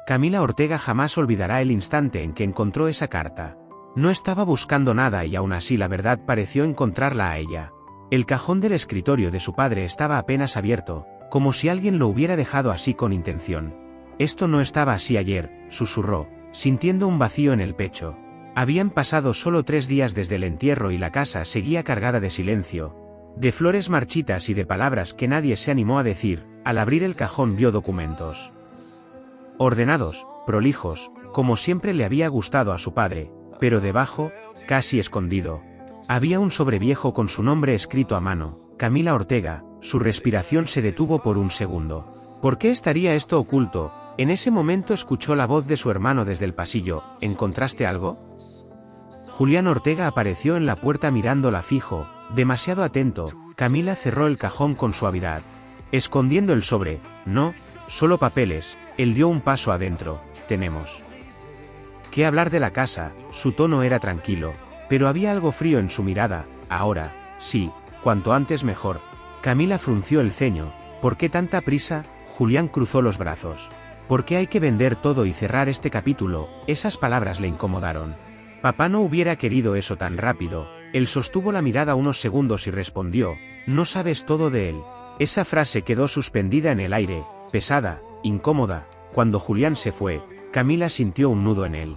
Camila Ortega jamás olvidará el instante en que encontró esa carta. No estaba buscando nada y aún así la verdad pareció encontrarla a ella. El cajón del escritorio de su padre estaba apenas abierto, como si alguien lo hubiera dejado así con intención. Esto no estaba así ayer, susurró, sintiendo un vacío en el pecho. Habían pasado solo 3 días desde el entierro y la casa seguía cargada de silencio, de flores marchitas y de palabras que nadie se animó a decir. Al abrir el cajón vio documentos. Ordenados, prolijos, como siempre le había gustado a su padre, pero debajo, casi escondido, había un sobreviejo con su nombre escrito a mano, Camila Ortega. Su respiración se detuvo por un segundo. ¿Por qué estaría esto oculto? En ese momento escuchó la voz de su hermano desde el pasillo. ¿Encontraste algo? Julián Ortega apareció en la puerta mirándola fijo, demasiado atento. Camila cerró el cajón con suavidad, escondiendo el sobre. No, solo papeles. Él dio un paso adentro. Tenemos que hablar de la casa. Su tono era tranquilo, pero había algo frío en su mirada. Ahora, sí, cuanto antes mejor. Camila frunció el ceño. ¿Por qué tanta prisa? Julián cruzó los brazos. ¿Por qué hay que vender todo y cerrar este capítulo? Esas palabras le incomodaron. Papá no hubiera querido eso tan rápido. Él sostuvo la mirada unos segundos y respondió, no sabes todo de él. Esa frase quedó suspendida en el aire, pesada, incómoda. Cuando Julián se fue, Camila sintió un nudo en el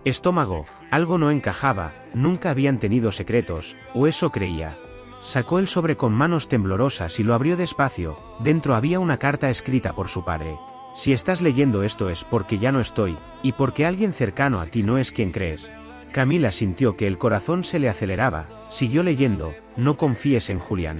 estómago. Algo no encajaba, nunca habían tenido secretos, o eso creía. Sacó el sobre con manos temblorosas y lo abrió despacio. Dentro había una carta escrita por su padre. Si estás leyendo esto es porque ya no estoy, y porque alguien cercano a ti no es quien crees. Camila sintió que el corazón se le aceleraba. Siguió leyendo, no confíes en Julián.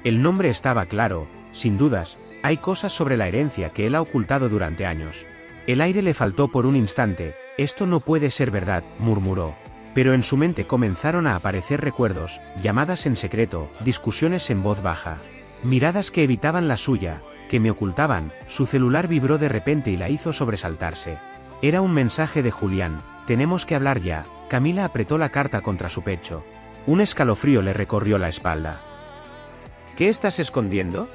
El nombre estaba claro, sin dudas, hay cosas sobre la herencia que él ha ocultado durante años. El aire le faltó por un instante. Esto no puede ser verdad, murmuró. Pero en su mente comenzaron a aparecer recuerdos, llamadas en secreto, discusiones en voz baja, miradas que evitaban la suya, que me ocultaban. Su celular vibró de repente y la hizo sobresaltarse. Era un mensaje de Julián. Tenemos que hablar ya. Camila apretó la carta contra su pecho. Un escalofrío le recorrió la espalda. ¿Qué estás escondiendo?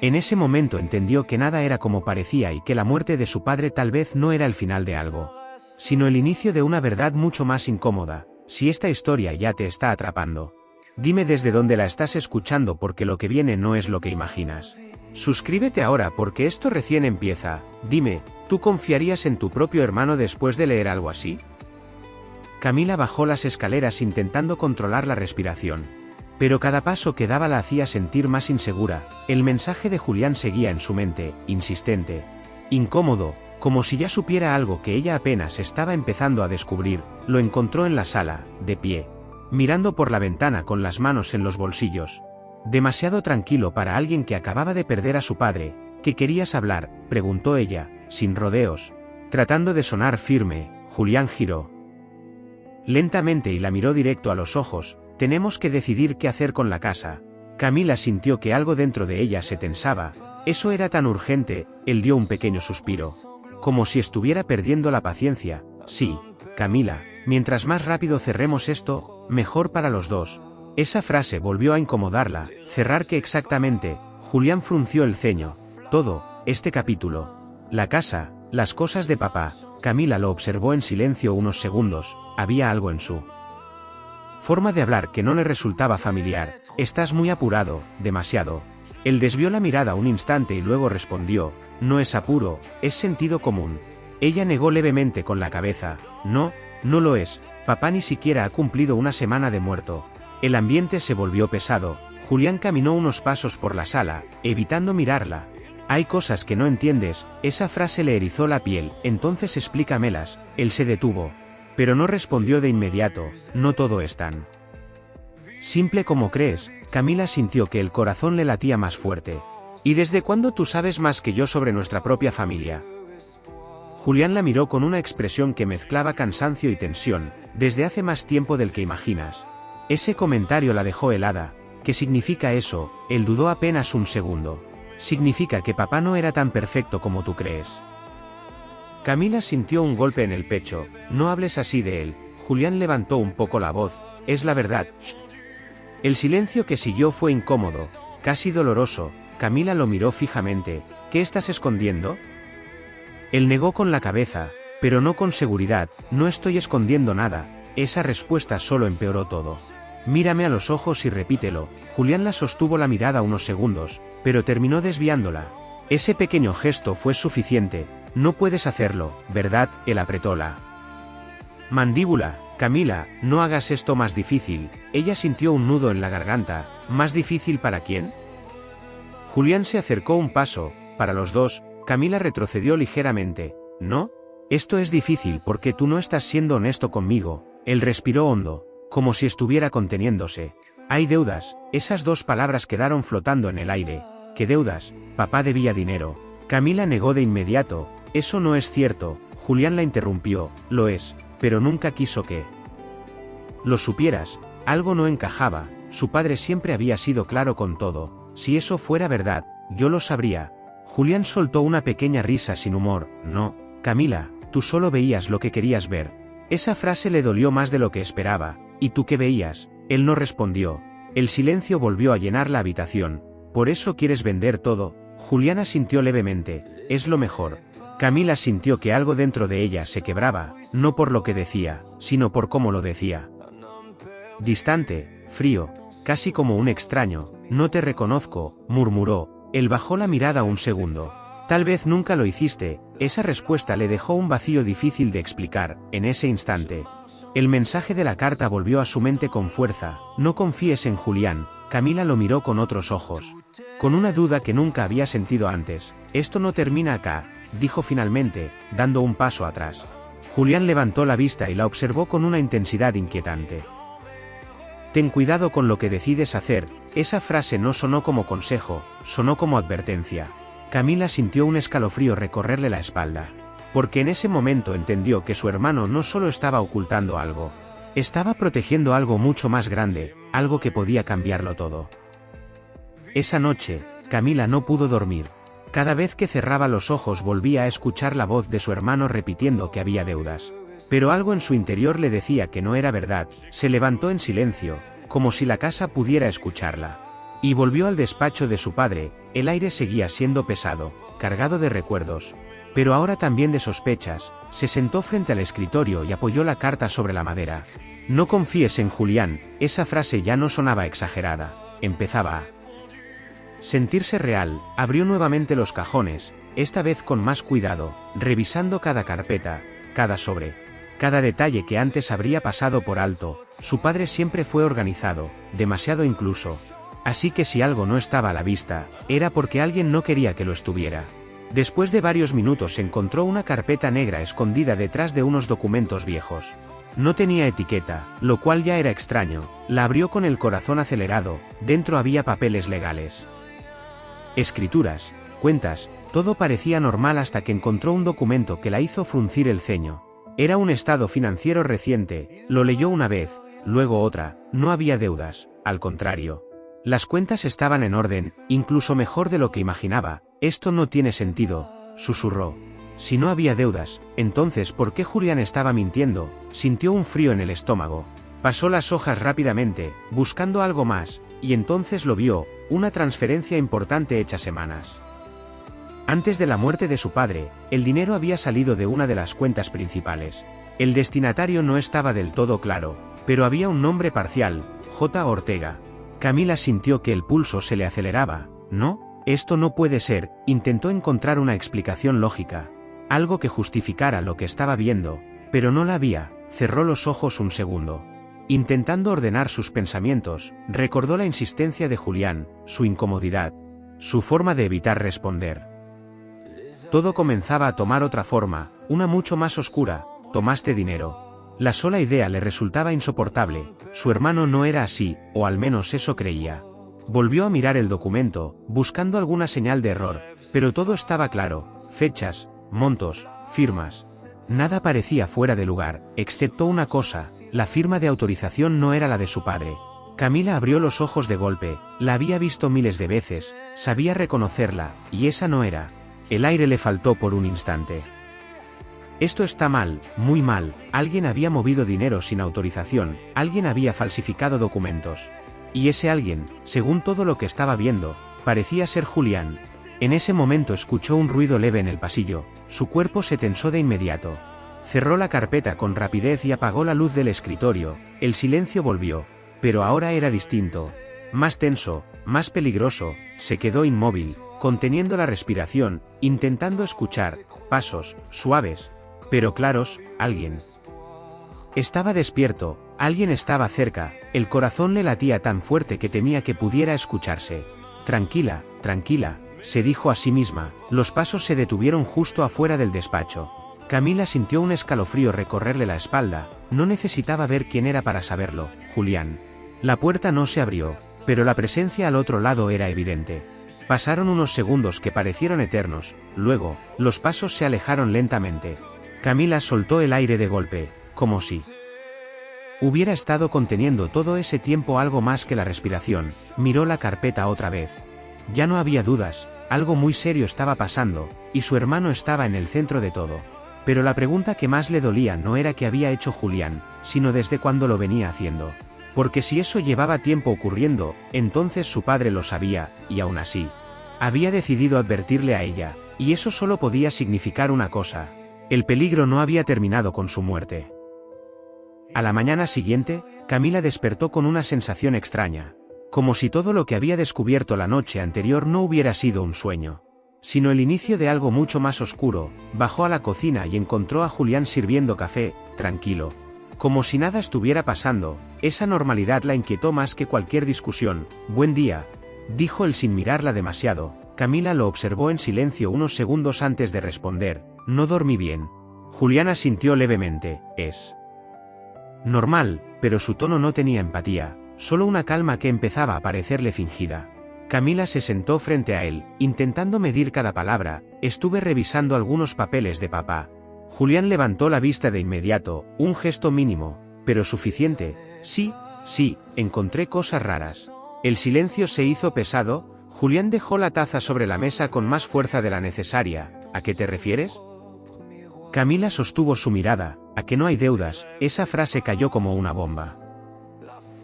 En ese momento entendió que nada era como parecía y que la muerte de su padre tal vez no era el final de algo, sino el inicio de una verdad mucho más incómoda. Si esta historia ya te está atrapando, dime desde dónde la estás escuchando porque lo que viene no es lo que imaginas. Suscríbete ahora porque esto recién empieza. Dime, ¿tú confiarías en tu propio hermano después de leer algo así? Camila bajó las escaleras intentando controlar la respiración. Pero cada paso que daba la hacía sentir más insegura. El mensaje de Julián seguía en su mente, insistente, incómodo, como si ya supiera algo que ella apenas estaba empezando a descubrir. Lo encontró en la sala, de pie, mirando por la ventana con las manos en los bolsillos. Demasiado tranquilo para alguien que acababa de perder a su padre. ¿Qué querías hablar?, preguntó ella, sin rodeos. Tratando de sonar firme, Julián giró lentamente y la miró directo a los ojos. Tenemos que decidir qué hacer con la casa. Camila sintió que algo dentro de ella se tensaba. Eso era tan urgente. Él dio un pequeño suspiro, como si estuviera perdiendo la paciencia. Sí, Camila, mientras más rápido cerremos esto, mejor para los dos. Esa frase volvió a incomodarla. ¿Cerrar qué exactamente? Julián frunció el ceño. Todo, este capítulo. La casa, las cosas de papá. Camila lo observó en silencio unos segundos. Había algo en su forma de hablar que no le resultaba familiar. Estás muy apurado, demasiado. Él desvió la mirada un instante y luego respondió, no es apuro, es sentido común. Ella negó levemente con la cabeza, no, no lo es, papá ni siquiera ha cumplido una semana de muerto. El ambiente se volvió pesado. Julián caminó unos pasos por la sala, evitando mirarla. Hay cosas que no entiendes. Esa frase le erizó la piel. Entonces explícamelas. Él se detuvo, pero no respondió de inmediato. No todo es tan simple como crees. Camila sintió que el corazón le latía más fuerte. ¿Y desde cuándo tú sabes más que yo sobre nuestra propia familia? Julián la miró con una expresión que mezclaba cansancio y tensión. Desde hace más tiempo del que imaginas. Ese comentario la dejó helada. ¿Qué significa eso? Él dudó apenas un segundo. Significa que papá no era tan perfecto como tú crees. Camila sintió un golpe en el pecho. No hables así de él. Julián levantó un poco la voz. Es la verdad. El silencio que siguió fue incómodo, casi doloroso. Camila lo miró fijamente. ¿Qué estás escondiendo? Él negó con la cabeza, pero no con seguridad. No estoy escondiendo nada. Esa respuesta solo empeoró todo. Mírame a los ojos y repítelo. Julián la sostuvo la mirada unos segundos, pero terminó desviándola. Ese pequeño gesto fue suficiente. No puedes hacerlo, ¿verdad? Él apretó la mandíbula. Camila, no hagas esto más difícil. Ella sintió un nudo en la garganta. ¿Más difícil para quién? Julián se acercó un paso. Para los dos. Camila retrocedió ligeramente. ¿No? Esto es difícil porque tú no estás siendo honesto conmigo. Él respiró hondo, como si estuviera conteniéndose. Hay deudas. Esas dos palabras quedaron flotando en el aire. ¿Qué deudas? Papá debía dinero. Camila negó de inmediato. Eso no es cierto. Julián la interrumpió. Lo es, pero nunca quiso que lo supieras. Algo no encajaba. Su padre siempre había sido claro con todo. Si eso fuera verdad, yo lo sabría. Julián soltó una pequeña risa sin humor. No, Camila, tú solo veías lo que querías ver. Esa frase le dolió más de lo que esperaba. ¿Y tú qué veías? Él no respondió. El silencio volvió a llenar la habitación. ¿Por eso quieres vender todo? Julián asintió levemente. Es lo mejor. Camila sintió que algo dentro de ella se quebraba, no por lo que decía, sino por cómo lo decía. Distante, frío, casi como un extraño. No te reconozco, murmuró. Él bajó la mirada un segundo. Tal vez nunca lo hiciste. Esa respuesta le dejó un vacío difícil de explicar. En ese instante, el mensaje de la carta volvió a su mente con fuerza. No confíes en Julián. Camila lo miró con otros ojos, con una duda que nunca había sentido antes. Esto no termina acá, dijo finalmente, dando un paso atrás. Julián levantó la vista y la observó con una intensidad inquietante. Ten cuidado con lo que decides hacer. Esa frase no sonó como consejo, sonó como advertencia. Camila sintió un escalofrío recorrerle la espalda, porque en ese momento entendió que su hermano no solo estaba ocultando algo, estaba protegiendo algo mucho más grande, algo que podía cambiarlo todo. Esa noche, Camila no pudo dormir. Cada vez que cerraba los ojos volvía a escuchar la voz de su hermano repitiendo que había deudas. Pero algo en su interior le decía que no era verdad. Se levantó en silencio, como si la casa pudiera escucharla. Y volvió al despacho de su padre. El aire seguía siendo pesado, cargado de recuerdos, pero ahora también de sospechas. Se sentó frente al escritorio y apoyó la carta sobre la madera. No confíes en Julián. Esa frase ya no sonaba exagerada. Empezaba a sentirse real. Abrió nuevamente los cajones, esta vez con más cuidado, revisando cada carpeta, cada sobre, cada detalle que antes habría pasado por alto. Su padre siempre fue organizado, demasiado incluso. Así que si algo no estaba a la vista, era porque alguien no quería que lo estuviera. Después de varios minutos encontró una carpeta negra escondida detrás de unos documentos viejos. No tenía etiqueta, lo cual ya era extraño. La abrió con el corazón acelerado. Dentro había papeles legales, escrituras, cuentas. Todo parecía normal hasta que encontró un documento que la hizo fruncir el ceño. Era un estado financiero reciente. Lo leyó una vez, luego otra. No había deudas, al contrario. Las cuentas estaban en orden, incluso mejor de lo que imaginaba. Esto no tiene sentido, susurró. Si no había deudas, entonces ¿por qué Julián estaba mintiendo? Sintió un frío en el estómago. Pasó las hojas rápidamente, buscando algo más, y entonces lo vio, una transferencia importante hecha semanas antes de la muerte de su padre. El dinero había salido de una de las cuentas principales. El destinatario no estaba del todo claro, pero había un nombre parcial, J. Ortega. Camila sintió que el pulso se le aceleraba. ¿No? Esto no puede ser. Intentó encontrar una explicación lógica, algo que justificara lo que estaba viendo, pero no la había. Cerró los ojos un segundo, intentando ordenar sus pensamientos. Recordó la insistencia de Julián, su incomodidad, su forma de evitar responder. Todo comenzaba a tomar otra forma, una mucho más oscura. Tomaste dinero. La sola idea le resultaba insoportable. Su hermano no era así, o al menos eso creía. Volvió a mirar el documento, buscando alguna señal de error, pero todo estaba claro. Fechas, montos, firmas. Nada parecía fuera de lugar, excepto una cosa: la firma de autorización no era la de su padre. Camila abrió los ojos de golpe. La había visto miles de veces, sabía reconocerla, y esa no era. El aire le faltó por un instante. Esto está mal, muy mal. Alguien había movido dinero sin autorización, alguien había falsificado documentos. Y ese alguien, según todo lo que estaba viendo, parecía ser Julián. En ese momento escuchó un ruido leve en el pasillo, su cuerpo se tensó de inmediato. Cerró la carpeta con rapidez y apagó la luz del escritorio, el silencio volvió, pero ahora era distinto. Más tenso, más peligroso, se quedó inmóvil, conteniendo la respiración, intentando escuchar, pasos, suaves, pero claros, alguien. Estaba despierto, alguien estaba cerca, el corazón le latía tan fuerte que temía que pudiera escucharse. Tranquila, tranquila, se dijo a sí misma, los pasos se detuvieron justo afuera del despacho. Camila sintió un escalofrío recorrerle la espalda, no necesitaba ver quién era para saberlo, Julián. La puerta no se abrió, pero la presencia al otro lado era evidente. Pasaron unos segundos que parecieron eternos, luego, los pasos se alejaron lentamente. Camila soltó el aire de golpe, como si hubiera estado conteniendo todo ese tiempo algo más que la respiración, miró la carpeta otra vez. Ya no había dudas, algo muy serio estaba pasando, y su hermano estaba en el centro de todo. Pero la pregunta que más le dolía no era qué había hecho Julián, sino desde cuándo lo venía haciendo. Porque si eso llevaba tiempo ocurriendo, entonces su padre lo sabía, y aún así, había decidido advertirle a ella, y eso solo podía significar una cosa. El peligro no había terminado con su muerte. A la mañana siguiente, Camila despertó con una sensación extraña, como si todo lo que había descubierto la noche anterior no hubiera sido un sueño, sino el inicio de algo mucho más oscuro. Bajó a la cocina y encontró a Julián sirviendo café, tranquilo, como si nada estuviera pasando. Esa normalidad la inquietó más que cualquier discusión. Buen día, dijo él sin mirarla demasiado. Camila lo observó en silencio unos segundos antes de responder, no dormí bien. Julián asintió levemente, es normal, pero su tono no tenía empatía, solo una calma que empezaba a parecerle fingida. Camila se sentó frente a él, intentando medir cada palabra. Estuve revisando algunos papeles de papá. Julián levantó la vista de inmediato, un gesto mínimo, pero suficiente. Sí, encontré cosas raras. El silencio se hizo pesado. Julián dejó la taza sobre la mesa con más fuerza de la necesaria. ¿A qué te refieres? Camila sostuvo su mirada. ¿A que no hay deudas? Esa frase cayó como una bomba.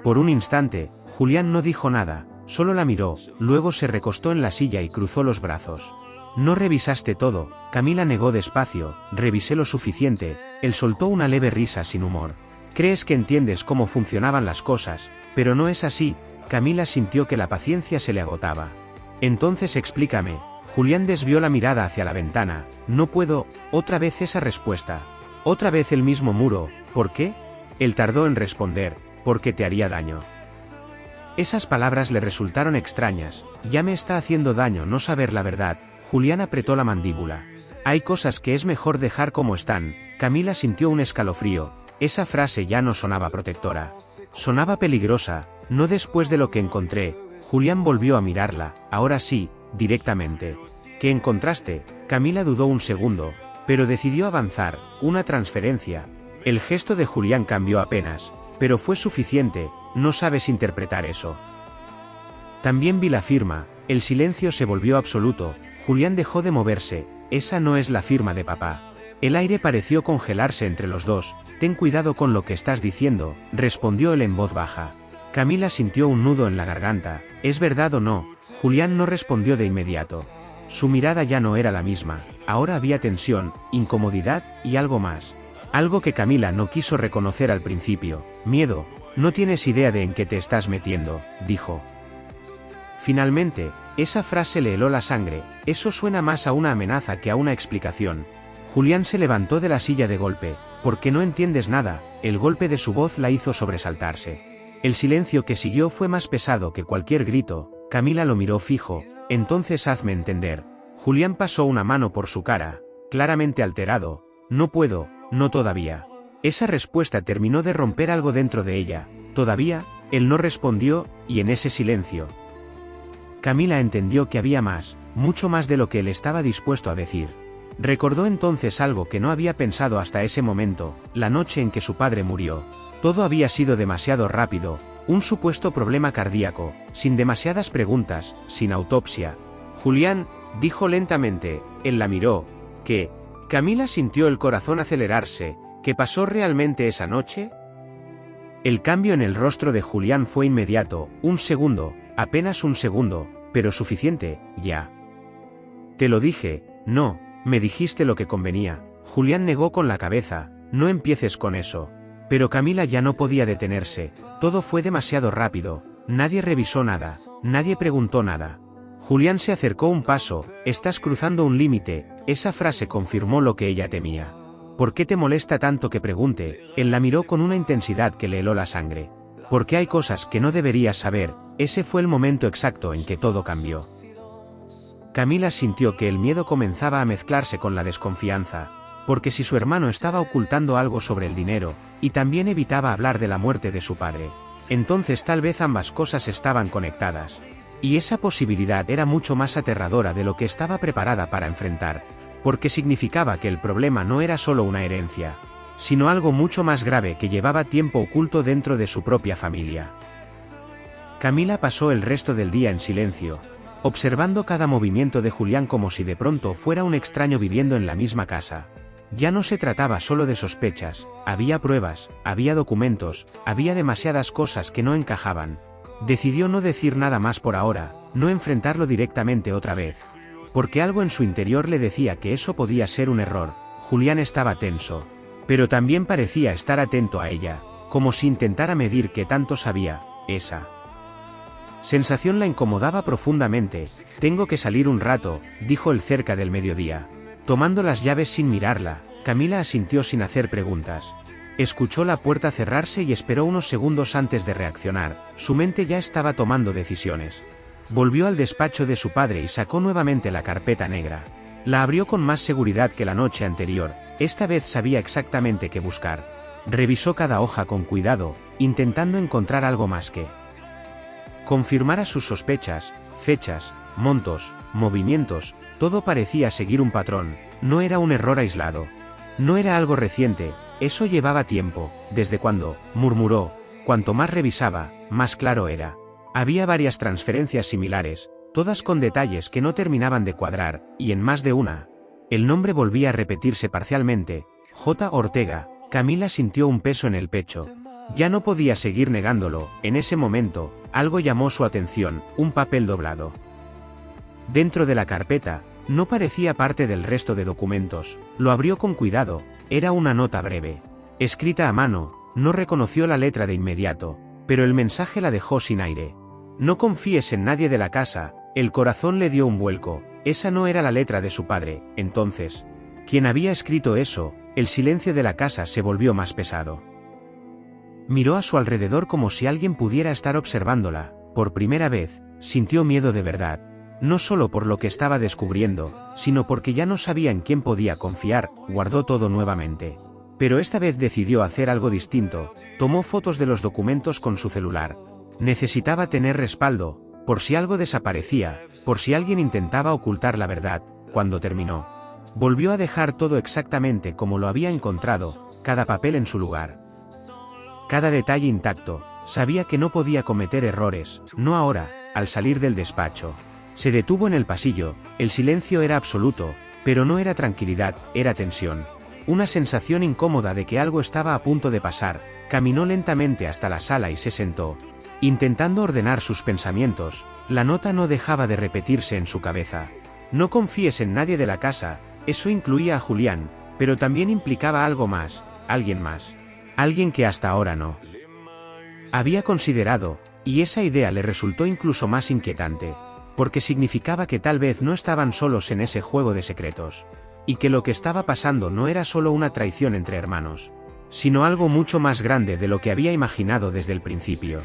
Por un instante, Julián no dijo nada, solo la miró, luego se recostó en la silla y cruzó los brazos. No revisaste todo, Camila negó despacio, revisé lo suficiente. Él soltó una leve risa sin humor. Crees que entiendes cómo funcionaban las cosas, pero no es así. Camila sintió que la paciencia se le agotaba. Entonces explícame. Julián desvió la mirada hacia la ventana. No puedo, otra vez esa respuesta. Otra vez el mismo muro. ¿Por qué? Él tardó en responder, porque te haría daño. Esas palabras le resultaron extrañas. Ya me está haciendo daño no saber la verdad. Julián apretó la mandíbula. Hay cosas que es mejor dejar como están. Camila sintió un escalofrío. Esa frase ya no sonaba protectora. Sonaba peligrosa, no después de lo que encontré. Julián volvió a mirarla, ahora sí, directamente. ¿Qué encontraste? Camila dudó un segundo, pero decidió avanzar. Una transferencia. El gesto de Julián cambió apenas, pero fue suficiente. No sabes interpretar eso. También vi la firma. El silencio se volvió absoluto. Julián dejó de moverse. Esa no es la firma de papá. El aire pareció congelarse entre los dos. Ten cuidado con lo que estás diciendo, respondió él en voz baja. Camila sintió un nudo en la garganta. ¿Es verdad o no? Julián no respondió de inmediato. Su mirada ya no era la misma. Ahora había tensión, incomodidad y algo más. Algo que Camila no quiso reconocer al principio. Miedo. No tienes idea de en qué te estás metiendo, dijo. Finalmente, esa frase le heló la sangre. Eso suena más a una amenaza que a una explicación. Julián se levantó de la silla de golpe. ¿Por qué no entiendes nada? El golpe de su voz la hizo sobresaltarse. El silencio que siguió fue más pesado que cualquier grito. Camila lo miró fijo. Entonces hazme entender. Julián pasó una mano por su cara, claramente alterado. No puedo, no todavía. Esa respuesta terminó de romper algo dentro de ella. Todavía, él no respondió, y en ese silencio, Camila entendió que había más, mucho más de lo que él estaba dispuesto a decir. Recordó entonces algo que no había pensado hasta ese momento, la noche en que su padre murió. Todo había sido demasiado rápido, un supuesto problema cardíaco, sin demasiadas preguntas, sin autopsia. Julián, dijo lentamente, él la miró. ¿Qué? Camila sintió el corazón acelerarse. ¿Qué pasó realmente esa noche? El cambio en el rostro de Julián fue inmediato, un segundo, apenas un segundo, pero suficiente, ya. Te lo dije. No, me dijiste lo que convenía. Julián negó con la cabeza. No empieces con eso. Pero Camila ya no podía detenerse. Todo fue demasiado rápido. Nadie revisó nada. Nadie preguntó nada. Julián se acercó un paso. Estás cruzando un límite. Esa frase confirmó lo que ella temía. ¿Por qué te molesta tanto que pregunte? Él la miró con una intensidad que le heló la sangre. Porque hay cosas que no deberías saber. Ese fue el momento exacto en que todo cambió. Camila sintió que el miedo comenzaba a mezclarse con la desconfianza, porque si su hermano estaba ocultando algo sobre el dinero, y también evitaba hablar de la muerte de su padre, entonces tal vez ambas cosas estaban conectadas. Y esa posibilidad era mucho más aterradora de lo que estaba preparada para enfrentar, porque significaba que el problema no era solo una herencia, sino algo mucho más grave que llevaba tiempo oculto dentro de su propia familia. Camila pasó el resto del día en silencio, observando cada movimiento de Julián como si de pronto fuera un extraño viviendo en la misma casa. Ya no se trataba solo de sospechas, había pruebas, había documentos, había demasiadas cosas que no encajaban. Decidió no decir nada más por ahora, no enfrentarlo directamente otra vez. Porque algo en su interior le decía que eso podía ser un error. Julián estaba tenso, pero también parecía estar atento a ella, como si intentara medir qué tanto sabía. Esa sensación la incomodaba profundamente. Tengo que salir un rato, dijo él cerca del mediodía. Tomando las llaves sin mirarla, Camila asintió sin hacer preguntas. Escuchó la puerta cerrarse y esperó unos segundos antes de reaccionar. Su mente ya estaba tomando decisiones. Volvió al despacho de su padre y sacó nuevamente la carpeta negra. La abrió con más seguridad que la noche anterior. Esta vez sabía exactamente qué buscar. Revisó cada hoja con cuidado, intentando encontrar algo más que confirmara sus sospechas. Fechas, montos, movimientos, todo parecía seguir un patrón. No era un error aislado. No era algo reciente, eso llevaba tiempo. ¿Desde cuándo?, murmuró. Cuanto más revisaba, más claro era. Había varias transferencias similares, todas con detalles que no terminaban de cuadrar, y en más de una. El nombre volvía a repetirse parcialmente. J. Ortega. Camila sintió un peso en el pecho. Ya no podía seguir negándolo. En ese momento, algo llamó su atención, un papel doblado. Dentro de la carpeta, no parecía parte del resto de documentos. Lo abrió con cuidado. Era una nota breve, escrita a mano. No reconoció la letra de inmediato, pero el mensaje la dejó sin aire. No confíes en nadie de la casa. El corazón le dio un vuelco. Esa no era la letra de su padre. Entonces, ¿quién había escrito eso? El silencio de la casa se volvió más pesado. Miró a su alrededor como si alguien pudiera estar observándola. Por primera vez, sintió miedo de verdad. No solo por lo que estaba descubriendo, sino porque ya no sabía en quién podía confiar. Guardó todo nuevamente. Pero esta vez decidió hacer algo distinto. Tomó fotos de los documentos con su celular. Necesitaba tener respaldo, por si algo desaparecía, por si alguien intentaba ocultar la verdad. Cuando terminó, volvió a dejar todo exactamente como lo había encontrado, cada papel en su lugar. Cada detalle intacto. Sabía que no podía cometer errores, no ahora. Al salir del despacho, se detuvo en el pasillo. El silencio era absoluto, pero no era tranquilidad, era tensión. Una sensación incómoda de que algo estaba a punto de pasar. Caminó lentamente hasta la sala y se sentó, intentando ordenar sus pensamientos. La nota no dejaba de repetirse en su cabeza. No confíes en nadie de la casa. Eso incluía a Julián, pero también implicaba algo más, alguien más. Alguien que hasta ahora no había considerado, y esa idea le resultó incluso más inquietante, porque significaba que tal vez no estaban solos en ese juego de secretos, y que lo que estaba pasando no era solo una traición entre hermanos, sino algo mucho más grande de lo que había imaginado desde el principio.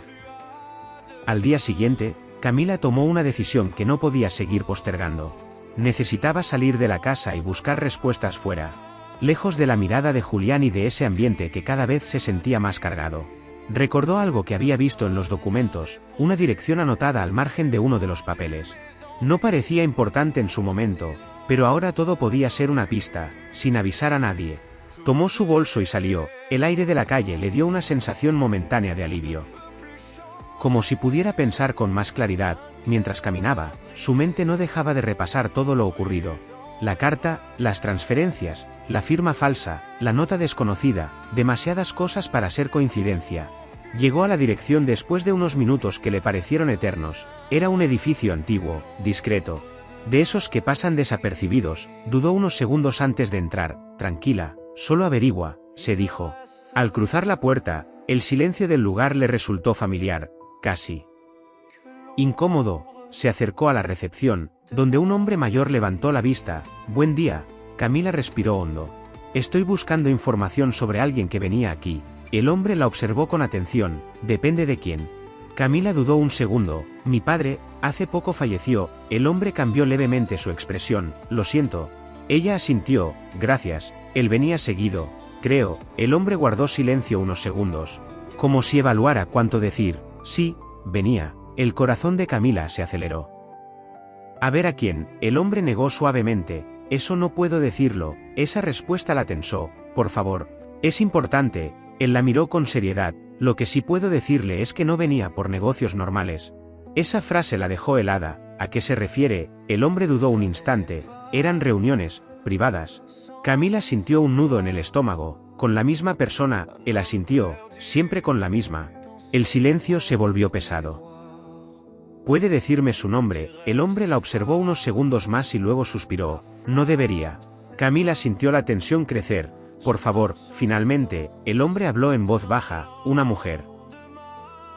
Al día siguiente, Camila tomó una decisión que no podía seguir postergando. Necesitaba salir de la casa y buscar respuestas fuera, lejos de la mirada de Julián y de ese ambiente que cada vez se sentía más cargado. Recordó algo que había visto en los documentos, una dirección anotada al margen de uno de los papeles. No parecía importante en su momento, pero ahora todo podía ser una pista, sin avisar a nadie. Tomó su bolso y salió. El aire de la calle le dio una sensación momentánea de alivio. Como si pudiera pensar con más claridad. Mientras caminaba, su mente no dejaba de repasar todo lo ocurrido. La carta, las transferencias, la firma falsa, la nota desconocida, demasiadas cosas para ser coincidencia. Llegó a la dirección después de unos minutos que le parecieron eternos. Era un edificio antiguo, discreto. De esos que pasan desapercibidos, dudó unos segundos antes de entrar. Tranquila, solo averigua, se dijo. Al cruzar la puerta, el silencio del lugar le resultó familiar, casi incómodo. Se acercó a la recepción, donde un hombre mayor levantó la vista. Buen día. Camila respiró hondo. Estoy buscando información sobre alguien que venía aquí. El hombre la observó con atención. Depende de quién. Camila dudó un segundo. Mi padre, hace poco falleció. El hombre cambió levemente su expresión. Lo siento. Ella asintió. Gracias. Él venía seguido. Creo. El hombre guardó silencio unos segundos, como si evaluara cuánto decir. Sí, venía. El corazón de Camila se aceleró. A ver a quién. El hombre negó suavemente. Eso no puedo decirlo. Esa respuesta la tensó. Por favor. Es importante. Él la miró con seriedad. Lo que sí puedo decirle es que no venía por negocios normales. Esa frase la dejó helada. ¿A qué se refiere? El hombre dudó un instante. Eran reuniones privadas. Camila sintió un nudo en el estómago. Con la misma persona. Él asintió. Siempre con la misma. El silencio se volvió pesado. ¿Puede decirme su nombre? El hombre la observó unos segundos más y luego suspiró. No debería. Camila sintió la tensión crecer. Por favor, finalmente, el hombre habló en voz baja. Una mujer.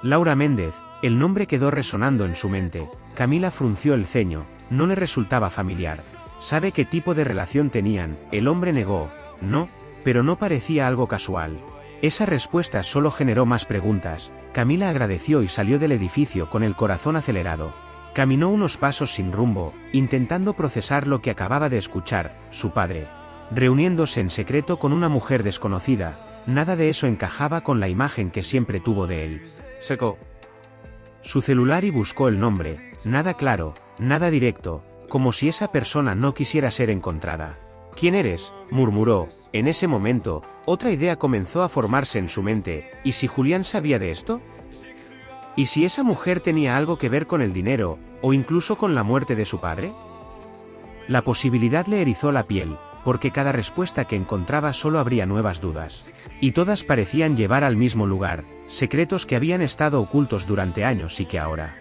Laura Méndez. El nombre quedó resonando en su mente. Camila frunció el ceño. No le resultaba familiar. ¿Sabe qué tipo de relación tenían? El hombre negó. No, pero no parecía algo casual. Esa respuesta solo generó más preguntas. Camila agradeció y salió del edificio con el corazón acelerado. Caminó unos pasos sin rumbo, intentando procesar lo que acababa de escuchar. Su padre, reuniéndose en secreto con una mujer desconocida. Nada de eso encajaba con la imagen que siempre tuvo de él. Sacó su celular y buscó el nombre. Nada claro, nada directo, como si esa persona no quisiera ser encontrada. ¿Quién eres?, murmuró. En ese momento, otra idea comenzó a formarse en su mente. ¿Y si Julián sabía de esto? ¿Y si esa mujer tenía algo que ver con el dinero, o incluso con la muerte de su padre? La posibilidad le erizó la piel, porque cada respuesta que encontraba solo abría nuevas dudas. Y todas parecían llevar al mismo lugar, secretos que habían estado ocultos durante años y que ahora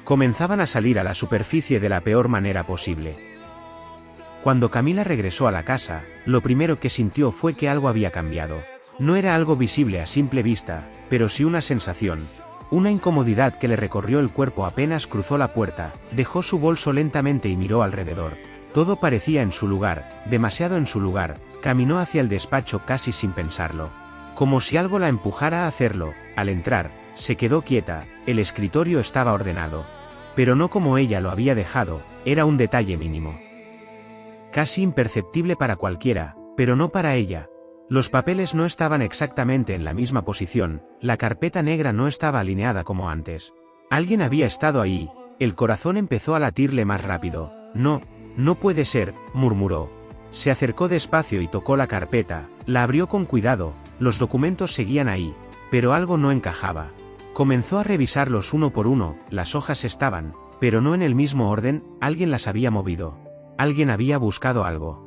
comenzaban a salir a la superficie de la peor manera posible. Cuando Camila regresó a la casa, lo primero que sintió fue que algo había cambiado. No era algo visible a simple vista, pero sí una sensación. Una incomodidad que le recorrió el cuerpo apenas cruzó la puerta. Dejó su bolso lentamente y miró alrededor. Todo parecía en su lugar, demasiado en su lugar. Caminó hacia el despacho casi sin pensarlo. Como si algo la empujara a hacerlo. Al entrar, se quedó quieta. El escritorio estaba ordenado. Pero no como ella lo había dejado. Era un detalle mínimo, casi imperceptible para cualquiera, pero no para ella. Los papeles no estaban exactamente en la misma posición, la carpeta negra no estaba alineada como antes. Alguien había estado ahí. El corazón empezó a latirle más rápido. No, no puede ser, murmuró. Se acercó despacio y tocó la carpeta, la abrió con cuidado. Los documentos seguían ahí, pero algo no encajaba. Comenzó a revisarlos uno por uno. Las hojas estaban, pero no en el mismo orden. Alguien las había movido. Alguien había buscado algo.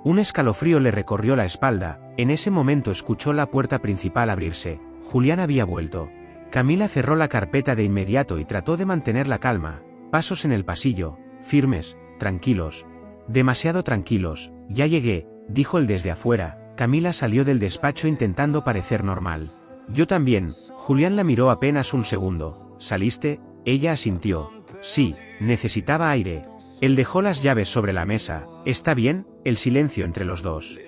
Un escalofrío le recorrió la espalda. En ese momento escuchó la puerta principal abrirse. Julián había vuelto. Camila cerró la carpeta de inmediato y trató de mantener la calma. Pasos en el pasillo, firmes, tranquilos. Demasiado tranquilos. Ya llegué, dijo él desde afuera. Camila salió del despacho intentando parecer normal. Yo también. Julián la miró apenas un segundo. ¿Saliste? Ella asintió. Sí, necesitaba aire. Él dejó las llaves sobre la mesa. ¿Está bien? El silencio entre los dos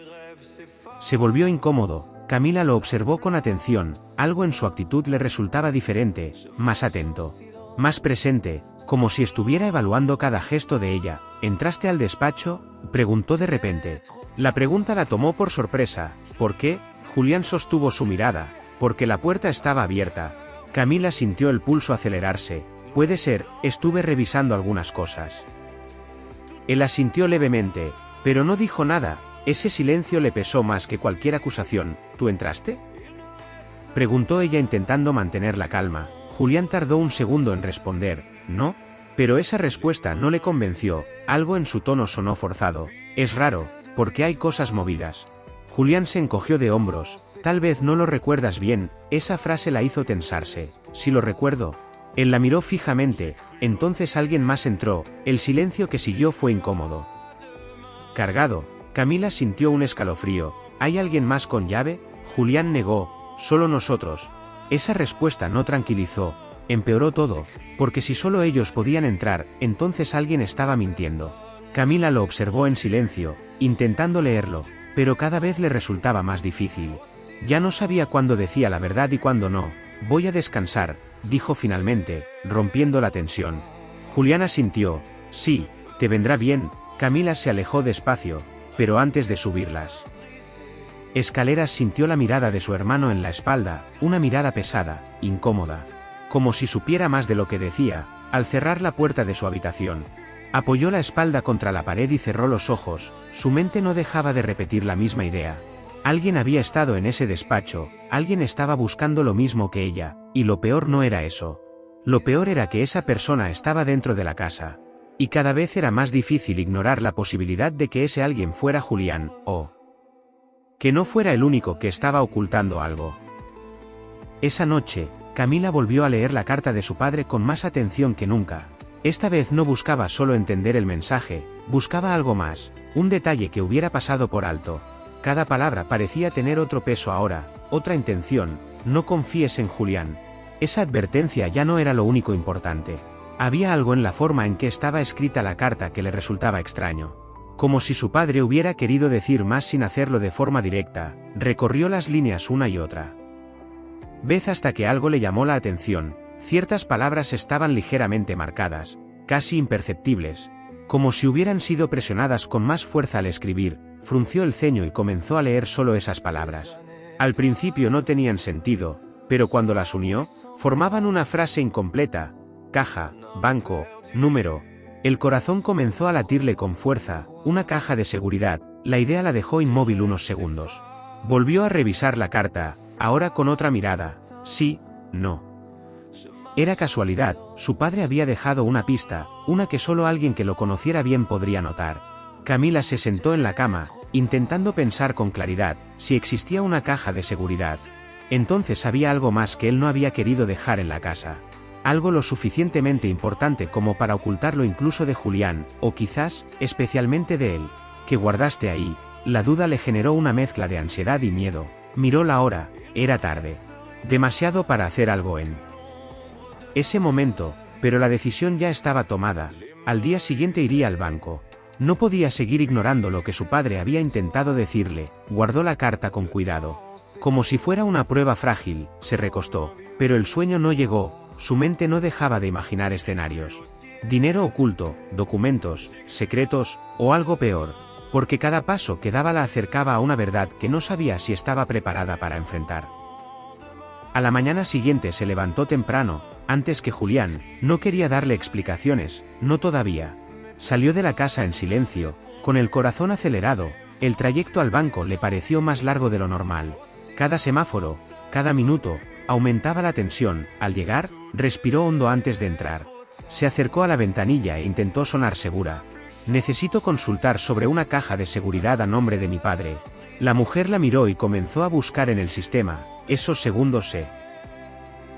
se volvió incómodo. Camila lo observó con atención. Algo en su actitud le resultaba diferente, más atento, más presente, como si estuviera evaluando cada gesto de ella. ¿Entraste al despacho?, preguntó de repente. La pregunta la tomó por sorpresa. ¿Por qué? Julián sostuvo su mirada. Porque la puerta estaba abierta. Camila sintió el pulso acelerarse. Puede ser, estuve revisando algunas cosas. Él asintió levemente, pero no dijo nada. Ese silencio le pesó más que cualquier acusación. ¿Tú entraste?, preguntó ella intentando mantener la calma. Julián tardó un segundo en responder. No, pero esa respuesta no le convenció. Algo en su tono sonó forzado. Es raro, porque hay cosas movidas. Julián se encogió de hombros. Tal vez no lo recuerdas bien. Esa frase la hizo tensarse. Si lo recuerdo. Él la miró fijamente, entonces alguien más entró, el silencio que siguió fue incómodo. Cargado, Camila sintió un escalofrío. ¿Hay alguien más con llave? Julián negó, solo nosotros. Esa respuesta no tranquilizó, empeoró todo, porque si solo ellos podían entrar, entonces alguien estaba mintiendo. Camila lo observó en silencio, intentando leerlo, pero cada vez le resultaba más difícil. Ya no sabía cuándo decía la verdad y cuándo no. Voy a descansar, dijo finalmente, rompiendo la tensión. Julián asintió. Sí, te vendrá bien. Camila se alejó despacio, pero antes de subirlas escaleras sintió la mirada de su hermano en la espalda, una mirada pesada, incómoda. Como si supiera más de lo que decía, al cerrar la puerta de su habitación. Apoyó la espalda contra la pared y cerró los ojos, su mente no dejaba de repetir la misma idea. Alguien había estado en ese despacho, alguien estaba buscando lo mismo que ella, y lo peor no era eso. Lo peor era que esa persona estaba dentro de la casa. Y cada vez era más difícil ignorar la posibilidad de que ese alguien fuera Julián, o que no fuera el único que estaba ocultando algo. Esa noche, Camila volvió a leer la carta de su padre con más atención que nunca. Esta vez no buscaba solo entender el mensaje, buscaba algo más, un detalle que hubiera pasado por alto. Cada palabra parecía tener otro peso ahora, otra intención. No confíes en Julián. Esa advertencia ya no era lo único importante. Había algo en la forma en que estaba escrita la carta que le resultaba extraño. Como si su padre hubiera querido decir más sin hacerlo de forma directa, recorrió las líneas una y otra vez hasta que algo le llamó la atención. Ciertas palabras estaban ligeramente marcadas, casi imperceptibles, como si hubieran sido presionadas con más fuerza al escribir. Frunció el ceño y comenzó a leer solo esas palabras. Al principio no tenían sentido, pero cuando las unió, formaban una frase incompleta. Caja, banco, número. El corazón comenzó a latirle con fuerza. Una caja de seguridad. La idea la dejó inmóvil unos segundos. Volvió a revisar la carta, ahora con otra mirada. Sí, no. Era casualidad, su padre había dejado una pista, una que solo alguien que lo conociera bien podría notar. Camila se sentó en la cama, intentando pensar con claridad, si existía una caja de seguridad. Entonces había algo más que él no había querido dejar en la casa. Algo lo suficientemente importante como para ocultarlo incluso de Julián, o quizás, especialmente de él, que guardaste ahí. La duda le generó una mezcla de ansiedad y miedo. Miró la hora, era tarde. Demasiado para hacer algo en ese momento, pero la decisión ya estaba tomada. Al día siguiente iría al banco. No podía seguir ignorando lo que su padre había intentado decirle. Guardó la carta con cuidado. Como si fuera una prueba frágil, se recostó, pero el sueño no llegó. Su mente no dejaba de imaginar escenarios. Dinero oculto, documentos, secretos, o algo peor, porque cada paso que daba la acercaba a una verdad que no sabía si estaba preparada para enfrentar. A la mañana siguiente se levantó temprano, antes que Julián. No quería darle explicaciones, no todavía. Salió de la casa en silencio, con el corazón acelerado. El trayecto al banco le pareció más largo de lo normal. Cada semáforo, cada minuto, aumentaba la tensión. Al llegar, respiró hondo antes de entrar. Se acercó a la ventanilla e intentó sonar segura. Necesito consultar sobre una caja de seguridad a nombre de mi padre. La mujer la miró y comenzó a buscar en el sistema. Esos segundos se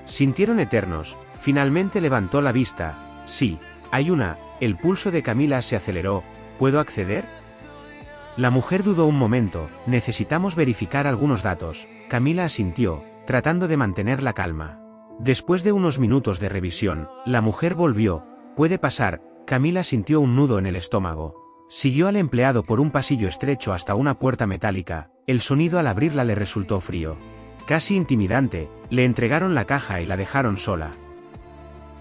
sintieron eternos. Finalmente levantó la vista. Sí, hay una. El pulso de Camila se aceleró. ¿Puedo acceder? La mujer dudó un momento. Necesitamos verificar algunos datos. Camila asintió, tratando de mantener la calma. Después de unos minutos de revisión, la mujer volvió. ¿Puede pasar? Camila sintió un nudo en el estómago. Siguió al empleado por un pasillo estrecho hasta una puerta metálica. El sonido al abrirla le resultó frío. Casi intimidante. Le entregaron la caja y la dejaron sola.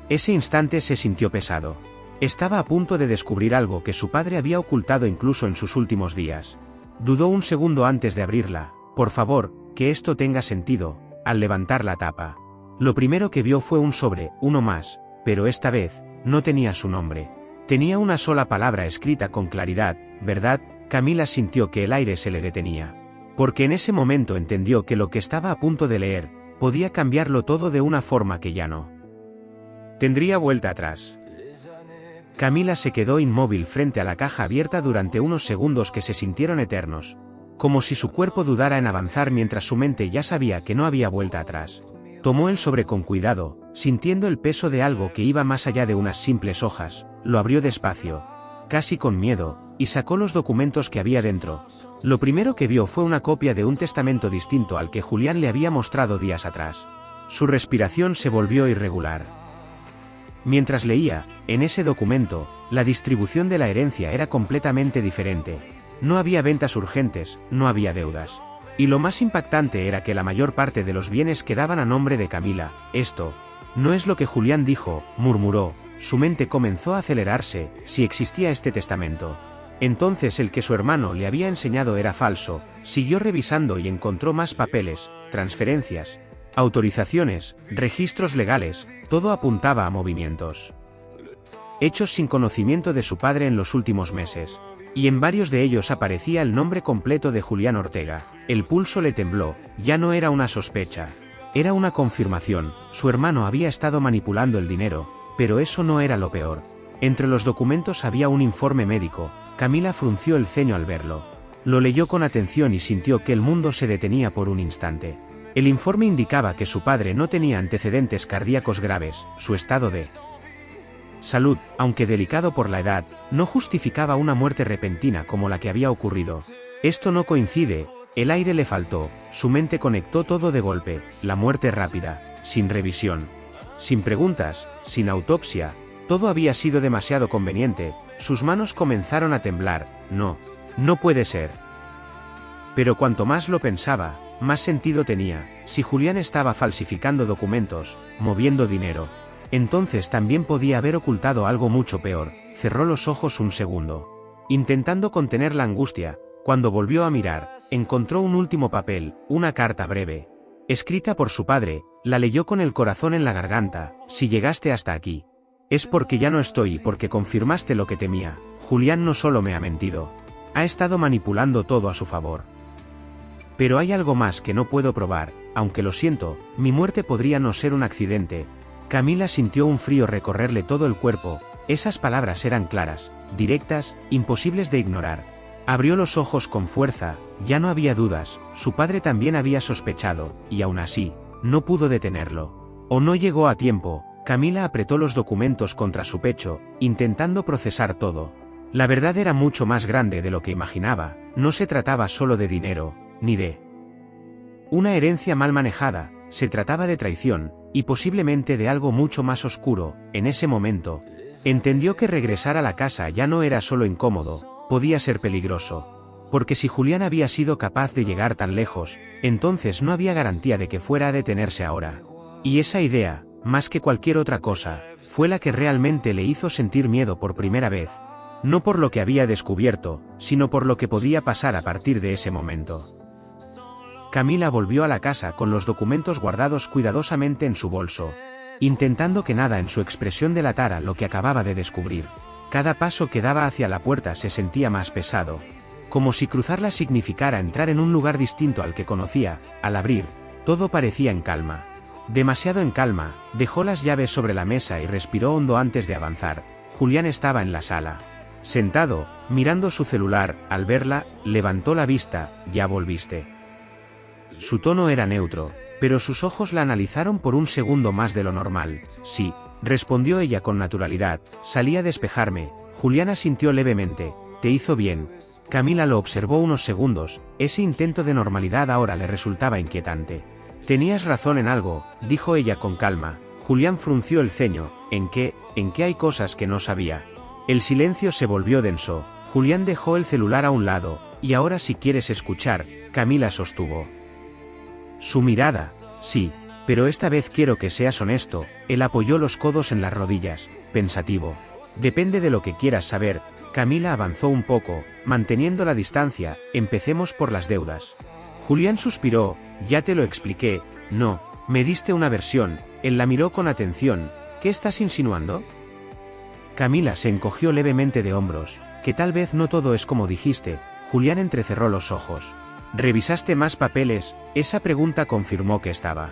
Ese instante se sintió pesado. Estaba a punto de descubrir algo que su padre había ocultado incluso en sus últimos días. Dudó un segundo antes de abrirla. Por favor, que esto tenga sentido. Al levantar la tapa, lo primero que vio fue un sobre, uno más, pero esta vez, no tenía su nombre. Tenía una sola palabra escrita con claridad, ¿verdad? Camila sintió que el aire se le detenía. Porque en ese momento entendió que lo que estaba a punto de leer, podía cambiarlo todo de una forma que ya no tendría vuelta atrás. Camila se quedó inmóvil frente a la caja abierta durante unos segundos que se sintieron eternos. Como si su cuerpo dudara en avanzar mientras su mente ya sabía que no había vuelta atrás. Tomó el sobre con cuidado, Sintiendo el peso de algo que iba más allá de unas simples hojas, lo abrió despacio, casi con miedo, y sacó los documentos que había dentro. Lo primero que vio fue una copia de un testamento distinto al que Julián le había mostrado días atrás. Su respiración se volvió irregular. Mientras leía, en ese documento, la distribución de la herencia era completamente diferente. No había ventas urgentes, no había deudas. Y lo más impactante era que la mayor parte de los bienes quedaban a nombre de Camila. Esto no es lo que Julián dijo, murmuró. Su mente comenzó a acelerarse. Si existía este testamento, entonces el que su hermano le había enseñado era falso. Siguió revisando y encontró más papeles, transferencias, autorizaciones, registros legales, todo apuntaba a movimientos hechos sin conocimiento de su padre en los últimos meses. Y en varios de ellos aparecía el nombre completo de Julián Ortega. El pulso le tembló, ya no era una sospecha. Era una confirmación, su hermano había estado manipulando el dinero, pero eso no era lo peor. Entre los documentos había un informe médico. Camila frunció el ceño al verlo. Lo leyó con atención y sintió que el mundo se detenía por un instante. El informe indicaba que su padre no tenía antecedentes cardíacos graves, su estado de salud, aunque delicado por la edad, no justificaba una muerte repentina como la que había ocurrido. Esto no coincide, el aire le faltó, su mente conectó todo de golpe, la muerte rápida, sin revisión, sin preguntas, sin autopsia, todo había sido demasiado conveniente, sus manos comenzaron a temblar, no puede ser. Pero cuanto más lo pensaba, más sentido tenía. Si Julián estaba falsificando documentos, moviendo dinero, entonces también podía haber ocultado algo mucho peor. Cerró los ojos un segundo, intentando contener la angustia. Cuando volvió a mirar, encontró un último papel, una carta breve, escrita por su padre. La leyó con el corazón en la garganta. Si llegaste hasta aquí, es porque ya no estoy y porque confirmaste lo que temía. Julián no solo me ha mentido, ha estado manipulando todo a su favor. Pero hay algo más que no puedo probar, aunque lo siento, mi muerte podría no ser un accidente. Camila sintió un frío recorrerle todo el cuerpo. Esas palabras eran claras, directas, imposibles de ignorar. Abrió los ojos con fuerza, ya no había dudas, su padre también había sospechado, y aún así, no pudo detenerlo. O no llegó a tiempo. Camila apretó los documentos contra su pecho, intentando procesar todo. La verdad era mucho más grande de lo que imaginaba, no se trataba solo de dinero, ni de una herencia mal manejada, se trataba de traición, y posiblemente de algo mucho más oscuro. En ese momento, entendió que regresar a la casa ya no era solo incómodo, podía ser peligroso. Porque si Julián había sido capaz de llegar tan lejos, entonces no había garantía de que fuera a detenerse ahora. Y esa idea, más que cualquier otra cosa, fue la que realmente le hizo sentir miedo por primera vez. No por lo que había descubierto, sino por lo que podía pasar a partir de ese momento. Camila volvió a la casa con los documentos guardados cuidadosamente en su bolso, intentando que nada en su expresión delatara lo que acababa de descubrir. Cada paso que daba hacia la puerta se sentía más pesado, como si cruzarla significara entrar en un lugar distinto al que conocía. Al abrir, todo parecía en calma. Demasiado en calma. Dejó las llaves sobre la mesa y respiró hondo antes de avanzar. Julián estaba en la sala, sentado, mirando su celular. Al verla, levantó la vista. ¿Ya volviste? Su tono era neutro, pero sus ojos la analizaron por un segundo más de lo normal. Sí, respondió ella con naturalidad, salí a despejarme. Julián asintió levemente. ¿Te hizo bien? Camila lo observó unos segundos. Ese intento de normalidad ahora le resultaba inquietante. Tenías razón en algo, dijo ella con calma. Julián frunció el ceño. ¿En qué? ¿En qué hay cosas que no sabía? El silencio se volvió denso. Julián dejó el celular a un lado. Y ahora si quieres escuchar, Camila sostuvo su mirada. Sí, pero esta vez quiero que seas honesto. Él apoyó los codos en las rodillas, pensativo. Depende de lo que quieras saber. Camila avanzó un poco, manteniendo la distancia. Empecemos por las deudas. Julián suspiró. Ya te lo expliqué. No, me diste una versión. Él la miró con atención. ¿Qué estás insinuando? Camila se encogió levemente de hombros. Que tal vez no todo es como dijiste. Julián entrecerró los ojos. ¿Revisaste más papeles? Esa pregunta confirmó que estaba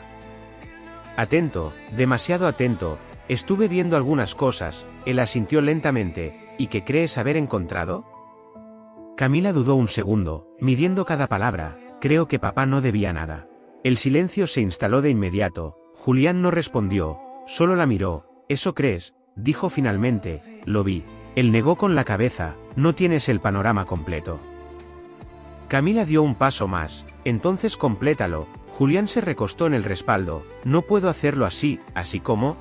atento, demasiado atento. Estuve viendo algunas cosas. Él asintió lentamente. ¿Y qué crees haber encontrado? Camila dudó un segundo, midiendo cada palabra. Creo que papá no debía nada. El silencio se instaló de inmediato. Julián no respondió. Solo la miró. ¿Eso crees? Dijo finalmente. Lo vi. Él negó con la cabeza. No tienes el panorama completo. Camila dio un paso más. Entonces complétalo. Julián se recostó en el respaldo. No puedo hacerlo así, así como...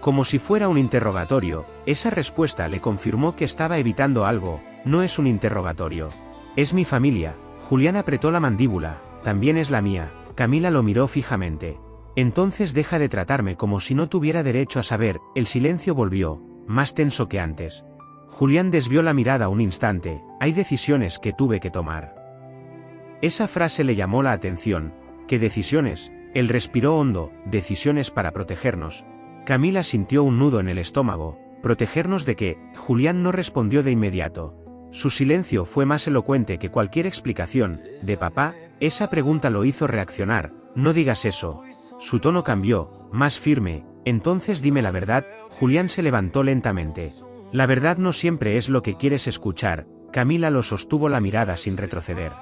Como si fuera un interrogatorio, esa respuesta le confirmó que estaba evitando algo. No es un interrogatorio. Es mi familia. Julián apretó la mandíbula. También es la mía. Camila lo miró fijamente. Entonces deja de tratarme como si no tuviera derecho a saber. El silencio volvió, más tenso que antes. Julián desvió la mirada un instante. Hay decisiones que tuve que tomar. Esa frase le llamó la atención. ¿Qué decisiones? Él respiró hondo. Decisiones para protegernos. Camila sintió un nudo en el estómago. ¿Protegernos de qué? Julián no respondió de inmediato. Su silencio fue más elocuente que cualquier explicación. ¿De papá? Esa pregunta lo hizo reaccionar. No digas eso. Su tono cambió, más firme. Entonces dime la verdad. Julián se levantó lentamente. La verdad no siempre es lo que quieres escuchar. Camila lo sostuvo la mirada sin retroceder.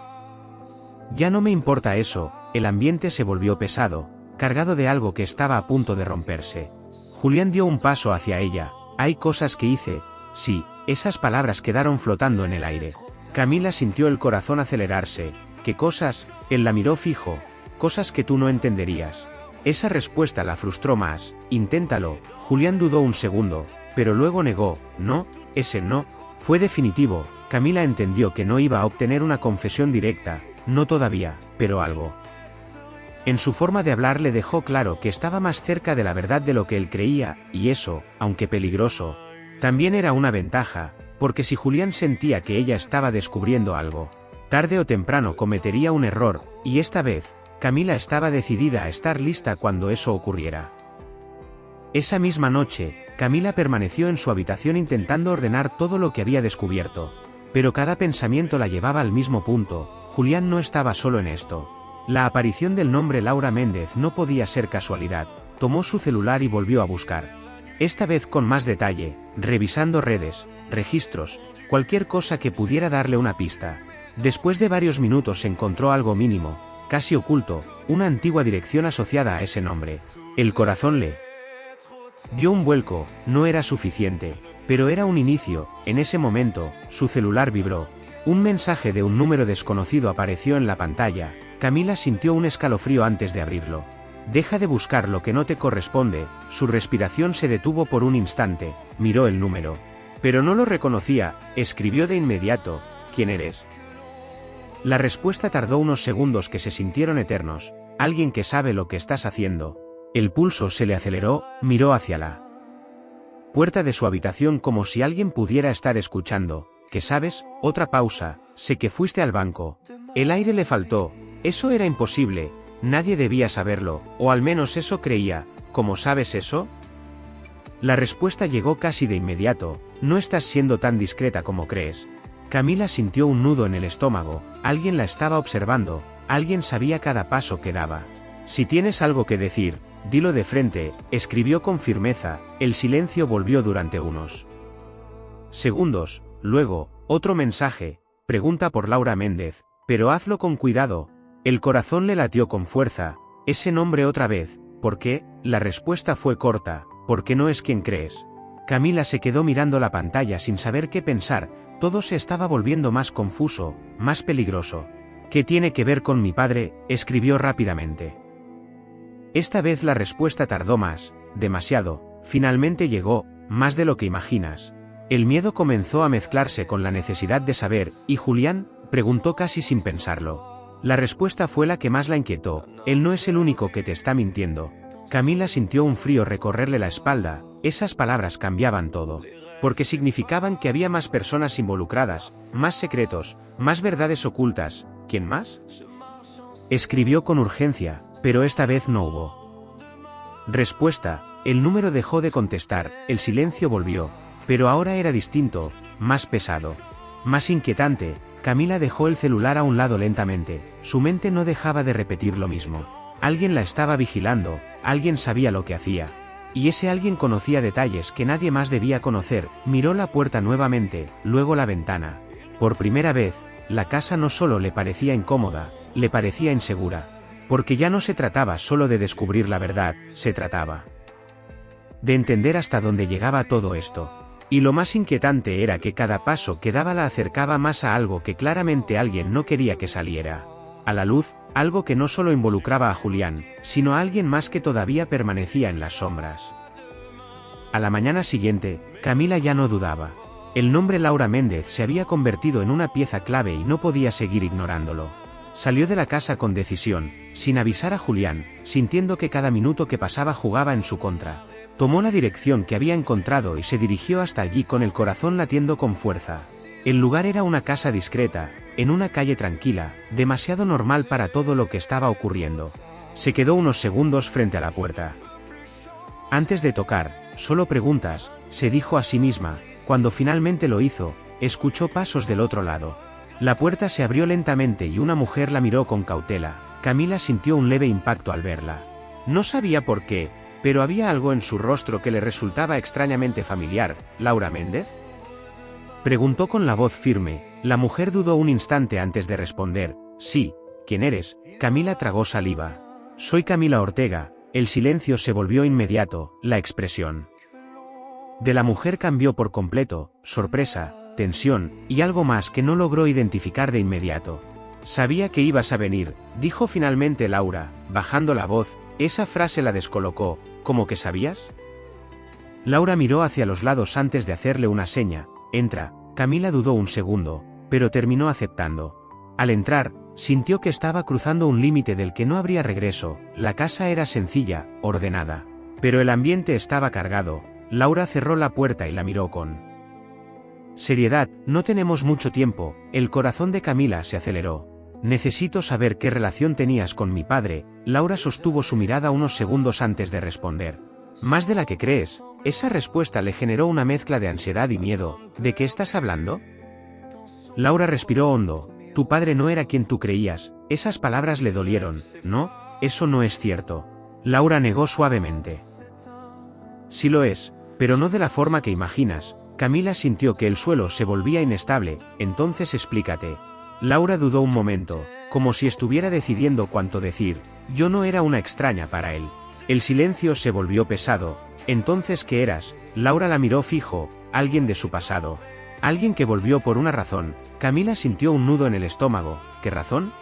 Ya no me importa eso. El ambiente se volvió pesado, cargado de algo que estaba a punto de romperse. Julián dio un paso hacia ella. Hay cosas que hice. Sí, esas palabras quedaron flotando en el aire. Camila sintió el corazón acelerarse. ¿Qué cosas? Él la miró fijo. Cosas que tú no entenderías. Esa respuesta la frustró más. Inténtalo. Julián dudó un segundo, pero luego negó. No, ese no. Fue definitivo. Camila entendió que no iba a obtener una confesión directa. No todavía, pero algo. En su forma de hablar le dejó claro que estaba más cerca de la verdad de lo que él creía, y eso, aunque peligroso, también era una ventaja, porque si Julián sentía que ella estaba descubriendo algo, tarde o temprano cometería un error, y esta vez, Camila estaba decidida a estar lista cuando eso ocurriera. Esa misma noche, Camila permaneció en su habitación intentando ordenar todo lo que había descubierto, pero cada pensamiento la llevaba al mismo punto. Julián no estaba solo en esto. La aparición del nombre Laura Méndez no podía ser casualidad. Tomó su celular y volvió a buscar. Esta vez con más detalle, revisando redes, registros, cualquier cosa que pudiera darle una pista. Después de varios minutos encontró algo mínimo, casi oculto, una antigua dirección asociada a ese nombre. El corazón le dio un vuelco. No era suficiente, pero era un inicio. En ese momento, su celular vibró. Un mensaje de un número desconocido apareció en la pantalla. Camila sintió un escalofrío antes de abrirlo. Deja de buscar lo que no te corresponde. Su respiración se detuvo por un instante. Miró el número. Pero no lo reconocía. Escribió de inmediato. ¿Quién eres? La respuesta tardó unos segundos que se sintieron eternos. Alguien que sabe lo que estás haciendo. El pulso se le aceleró. Miró hacia la puerta de su habitación como si alguien pudiera estar escuchando. ¿Qué sabes? Otra pausa. Sé que fuiste al banco. El aire le faltó. Eso era imposible. Nadie debía saberlo, o al menos eso creía. ¿Cómo sabes eso? La respuesta llegó casi de inmediato. No estás siendo tan discreta como crees. Camila sintió un nudo en el estómago. Alguien la estaba observando. Alguien sabía cada paso que daba. Si tienes algo que decir, dilo de frente, escribió con firmeza. El silencio volvió durante unos segundos. Luego, otro mensaje. Pregunta por Laura Méndez, pero hazlo con cuidado. El corazón le latió con fuerza. Ese nombre otra vez. ¿Por qué? La respuesta fue corta. Porque no es quien crees. Camila se quedó mirando la pantalla sin saber qué pensar. Todo se estaba volviendo más confuso, más peligroso. ¿Qué tiene que ver con mi padre? Escribió rápidamente. Esta vez la respuesta tardó más, demasiado. Finalmente llegó, más de lo que imaginas. El miedo comenzó a mezclarse con la necesidad de saber, ¿y Julián? Preguntó casi sin pensarlo. La respuesta fue la que más la inquietó. Él no es el único que te está mintiendo. Camila sintió un frío recorrerle la espalda. Esas palabras cambiaban todo. Porque significaban que había más personas involucradas, más secretos, más verdades ocultas. ¿Quién más? Escribió con urgencia, pero esta vez no hubo respuesta. El número dejó de contestar. El silencio volvió. Pero ahora era distinto, más pesado, más inquietante. Camila dejó el celular a un lado lentamente. Su mente no dejaba de repetir lo mismo. Alguien la estaba vigilando, alguien sabía lo que hacía. Y ese alguien conocía detalles que nadie más debía conocer. Miró la puerta nuevamente, luego la ventana. Por primera vez, la casa no solo le parecía incómoda, le parecía insegura. Porque ya no se trataba solo de descubrir la verdad, se trataba de entender hasta dónde llegaba todo esto. Y lo más inquietante era que cada paso que daba la acercaba más a algo que claramente alguien no quería que saliera a la luz, algo que no solo involucraba a Julián, sino a alguien más que todavía permanecía en las sombras. A la mañana siguiente, Camila ya no dudaba. El nombre Laura Méndez se había convertido en una pieza clave y no podía seguir ignorándolo. Salió de la casa con decisión, sin avisar a Julián, sintiendo que cada minuto que pasaba jugaba en su contra. Tomó la dirección que había encontrado y se dirigió hasta allí con el corazón latiendo con fuerza. El lugar era una casa discreta, en una calle tranquila, demasiado normal para todo lo que estaba ocurriendo. Se quedó unos segundos frente a la puerta. Antes de tocar, solo preguntas, se dijo a sí misma. Cuando finalmente lo hizo, escuchó pasos del otro lado. La puerta se abrió lentamente y una mujer la miró con cautela. Camila sintió un leve impacto al verla. No sabía por qué, pero había algo en su rostro que le resultaba extrañamente familiar. ¿Laura Méndez?, preguntó con la voz firme. La mujer dudó un instante antes de responder. Sí. ¿Quién eres? Camila tragó saliva. Soy Camila Ortega. El silencio se volvió inmediato, la expresión de la mujer cambió por completo, sorpresa, tensión, y algo más que no logró identificar de inmediato. Sabía que ibas a venir, dijo finalmente Laura, bajando la voz. Esa frase la descolocó. ¿Cómo que sabías? Laura miró hacia los lados antes de hacerle una seña. Entra. Camila dudó un segundo, pero terminó aceptando. Al entrar, sintió que estaba cruzando un límite del que no habría regreso. La casa era sencilla, ordenada, pero el ambiente estaba cargado. Laura cerró la puerta y la miró con seriedad. No tenemos mucho tiempo. El corazón de Camila se aceleró. Necesito saber qué relación tenías con mi padre. Laura sostuvo su mirada unos segundos antes de responder. Más de la que crees. Esa respuesta le generó una mezcla de ansiedad y miedo. ¿De qué estás hablando? Laura respiró hondo. Tu padre no era quien tú creías. Esas palabras le dolieron. No, eso no es cierto. Laura negó suavemente. Sí lo es, pero no de la forma que imaginas. Camila sintió que el suelo se volvía inestable. Entonces explícate. Laura dudó un momento, como si estuviera decidiendo cuánto decir. Yo no era una extraña para él. El silencio se volvió pesado. ¿Entonces qué eras? Laura la miró fijo. Alguien de su pasado. Alguien que volvió por una razón. Camila sintió un nudo en el estómago. ¿Qué razón?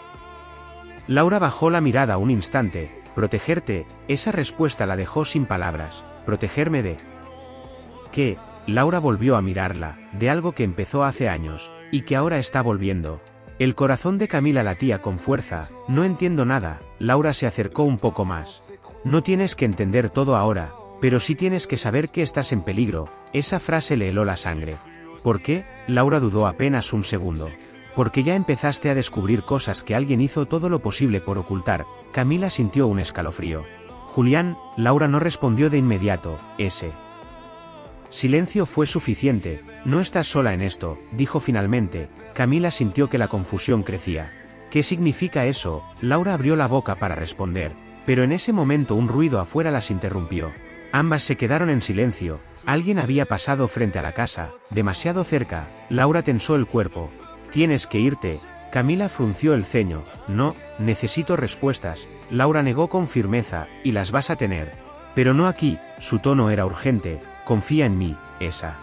Laura bajó la mirada un instante. Protegerte. Esa respuesta la dejó sin palabras. ¿Protegerme de qué? Laura volvió a mirarla. De algo que empezó hace años, y que ahora está volviendo. El corazón de Camila latía con fuerza. No entiendo nada. Laura se acercó un poco más. No tienes que entender todo ahora, pero sí tienes que saber que estás en peligro. Esa frase le heló la sangre. ¿Por qué? Laura dudó apenas un segundo. Porque ya empezaste a descubrir cosas que alguien hizo todo lo posible por ocultar. Camila sintió un escalofrío. Julián. Laura no respondió de inmediato. Ese silencio fue suficiente. No estás sola en esto, dijo finalmente. Camila sintió que la confusión crecía. ¿Qué significa eso? Laura abrió la boca para responder, pero en ese momento un ruido afuera las interrumpió. Ambas se quedaron en silencio. Alguien había pasado frente a la casa, demasiado cerca. Laura tensó el cuerpo. Tienes que irte. Camila frunció el ceño. No, necesito respuestas. Laura negó con firmeza. Y las vas a tener. Pero no aquí. Su tono era urgente. Confía en mí. Esa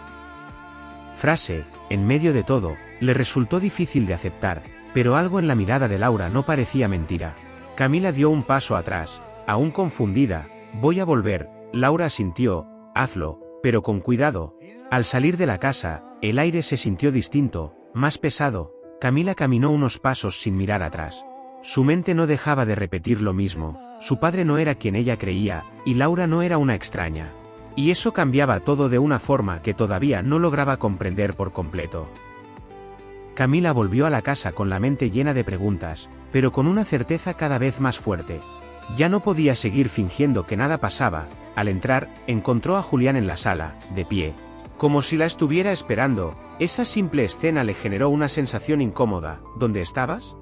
frase, en medio de todo, le resultó difícil de aceptar, pero algo en la mirada de Laura no parecía mentira. Camila dio un paso atrás, aún confundida. Voy a volver. Laura asintió. Hazlo, pero con cuidado. Al salir de la casa, el aire se sintió distinto, más pesado. Camila caminó unos pasos sin mirar atrás. Su mente no dejaba de repetir lo mismo. Su padre no era quien ella creía, y Laura no era una extraña. Y eso cambiaba todo de una forma que todavía no lograba comprender por completo. Camila volvió a la casa con la mente llena de preguntas, pero con una certeza cada vez más fuerte. Ya no podía seguir fingiendo que nada pasaba. Al entrar, encontró a Julián en la sala, de pie, como si la estuviera esperando. Esa simple escena le generó una sensación incómoda. ¿Dónde estabas?,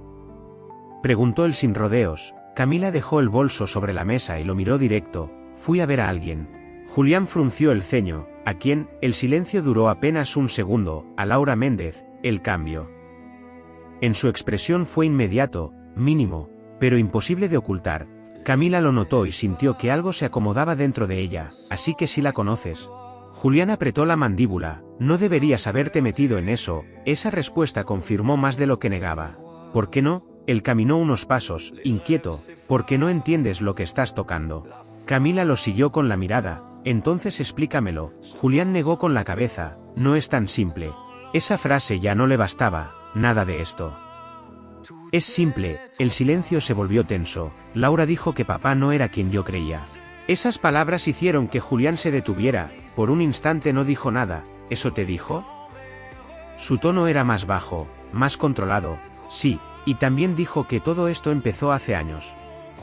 preguntó él sin rodeos. Camila dejó el bolso sobre la mesa y lo miró directo. Fui a ver a alguien. Julián frunció el ceño. ¿A quién? El silencio duró apenas un segundo. A Laura Méndez. El cambio en su expresión fue inmediato, mínimo, pero imposible de ocultar. Camila lo notó y sintió que algo se acomodaba dentro de ella, así que sí la conoces. Julián apretó la mandíbula. No deberías haberte metido en eso. Esa respuesta confirmó más de lo que negaba. ¿Por qué no? Él caminó unos pasos, inquieto. ¿Por qué no entiendes lo que estás tocando? Camila lo siguió con la mirada. Entonces explícamelo. Julián negó con la cabeza. No es tan simple. Esa frase ya no le bastaba. Nada de esto. Es simple. El silencio se volvió tenso. Laura dijo que papá no era quien yo creía. Esas palabras hicieron que Julián se detuviera. Por un instante no dijo nada. ¿Eso te dijo? Su tono era más bajo, más controlado. Sí, y también dijo que todo esto empezó hace años.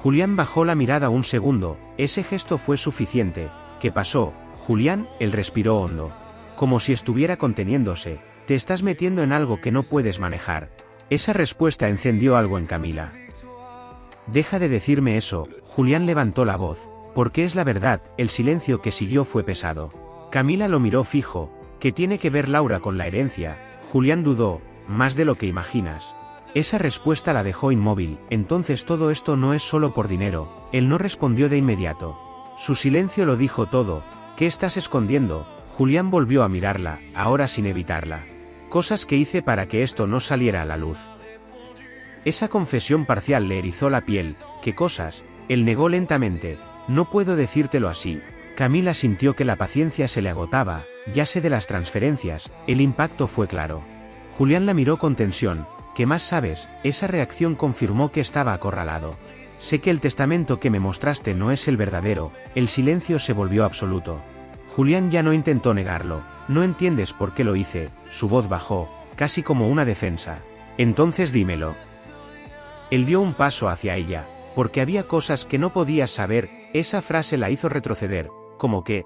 Julián bajó la mirada un segundo. Ese gesto fue suficiente. ¿Qué pasó, Julián? Él respiró hondo. Como si estuviera conteniéndose. Te estás metiendo en algo que no puedes manejar. Esa respuesta encendió algo en Camila. Deja de decirme eso. Julián levantó la voz. Porque es la verdad. El silencio que siguió fue pesado. Camila lo miró fijo. ¿Qué tiene que ver Laura con la herencia? Julián dudó. Más de lo que imaginas. Esa respuesta la dejó inmóvil. Entonces todo esto no es solo por dinero. Él no respondió de inmediato. Su silencio lo dijo todo. ¿Qué estás escondiendo? Julián volvió a mirarla, ahora sin evitarla. Cosas que hice para que esto no saliera a la luz. Esa confesión parcial le erizó la piel. ¿Qué cosas? Él negó lentamente. No puedo decírtelo así. Camila sintió que la paciencia se le agotaba. Ya sé de las transferencias. El impacto fue claro. Julián la miró con tensión. ¿Qué más sabes? Esa reacción confirmó que estaba acorralado. Sé que el testamento que me mostraste no es el verdadero. El silencio se volvió absoluto. Julián ya no intentó negarlo. No entiendes por qué lo hice. Su voz bajó, casi como una defensa. Entonces dímelo. Él dio un paso hacia ella. Porque había cosas que no podías saber. Esa frase la hizo retroceder. ¿Cómo que?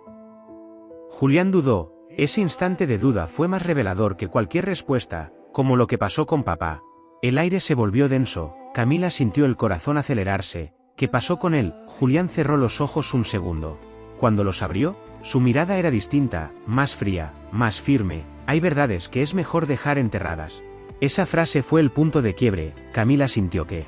Julián dudó. Ese instante de duda fue más revelador que cualquier respuesta, como lo que pasó con papá. El aire se volvió denso. Camila sintió el corazón acelerarse. ¿Qué pasó con él? Julián cerró los ojos un segundo. Cuando los abrió, su mirada era distinta, más fría, más firme. Hay verdades que es mejor dejar enterradas. Esa frase fue el punto de quiebre. Camila sintió que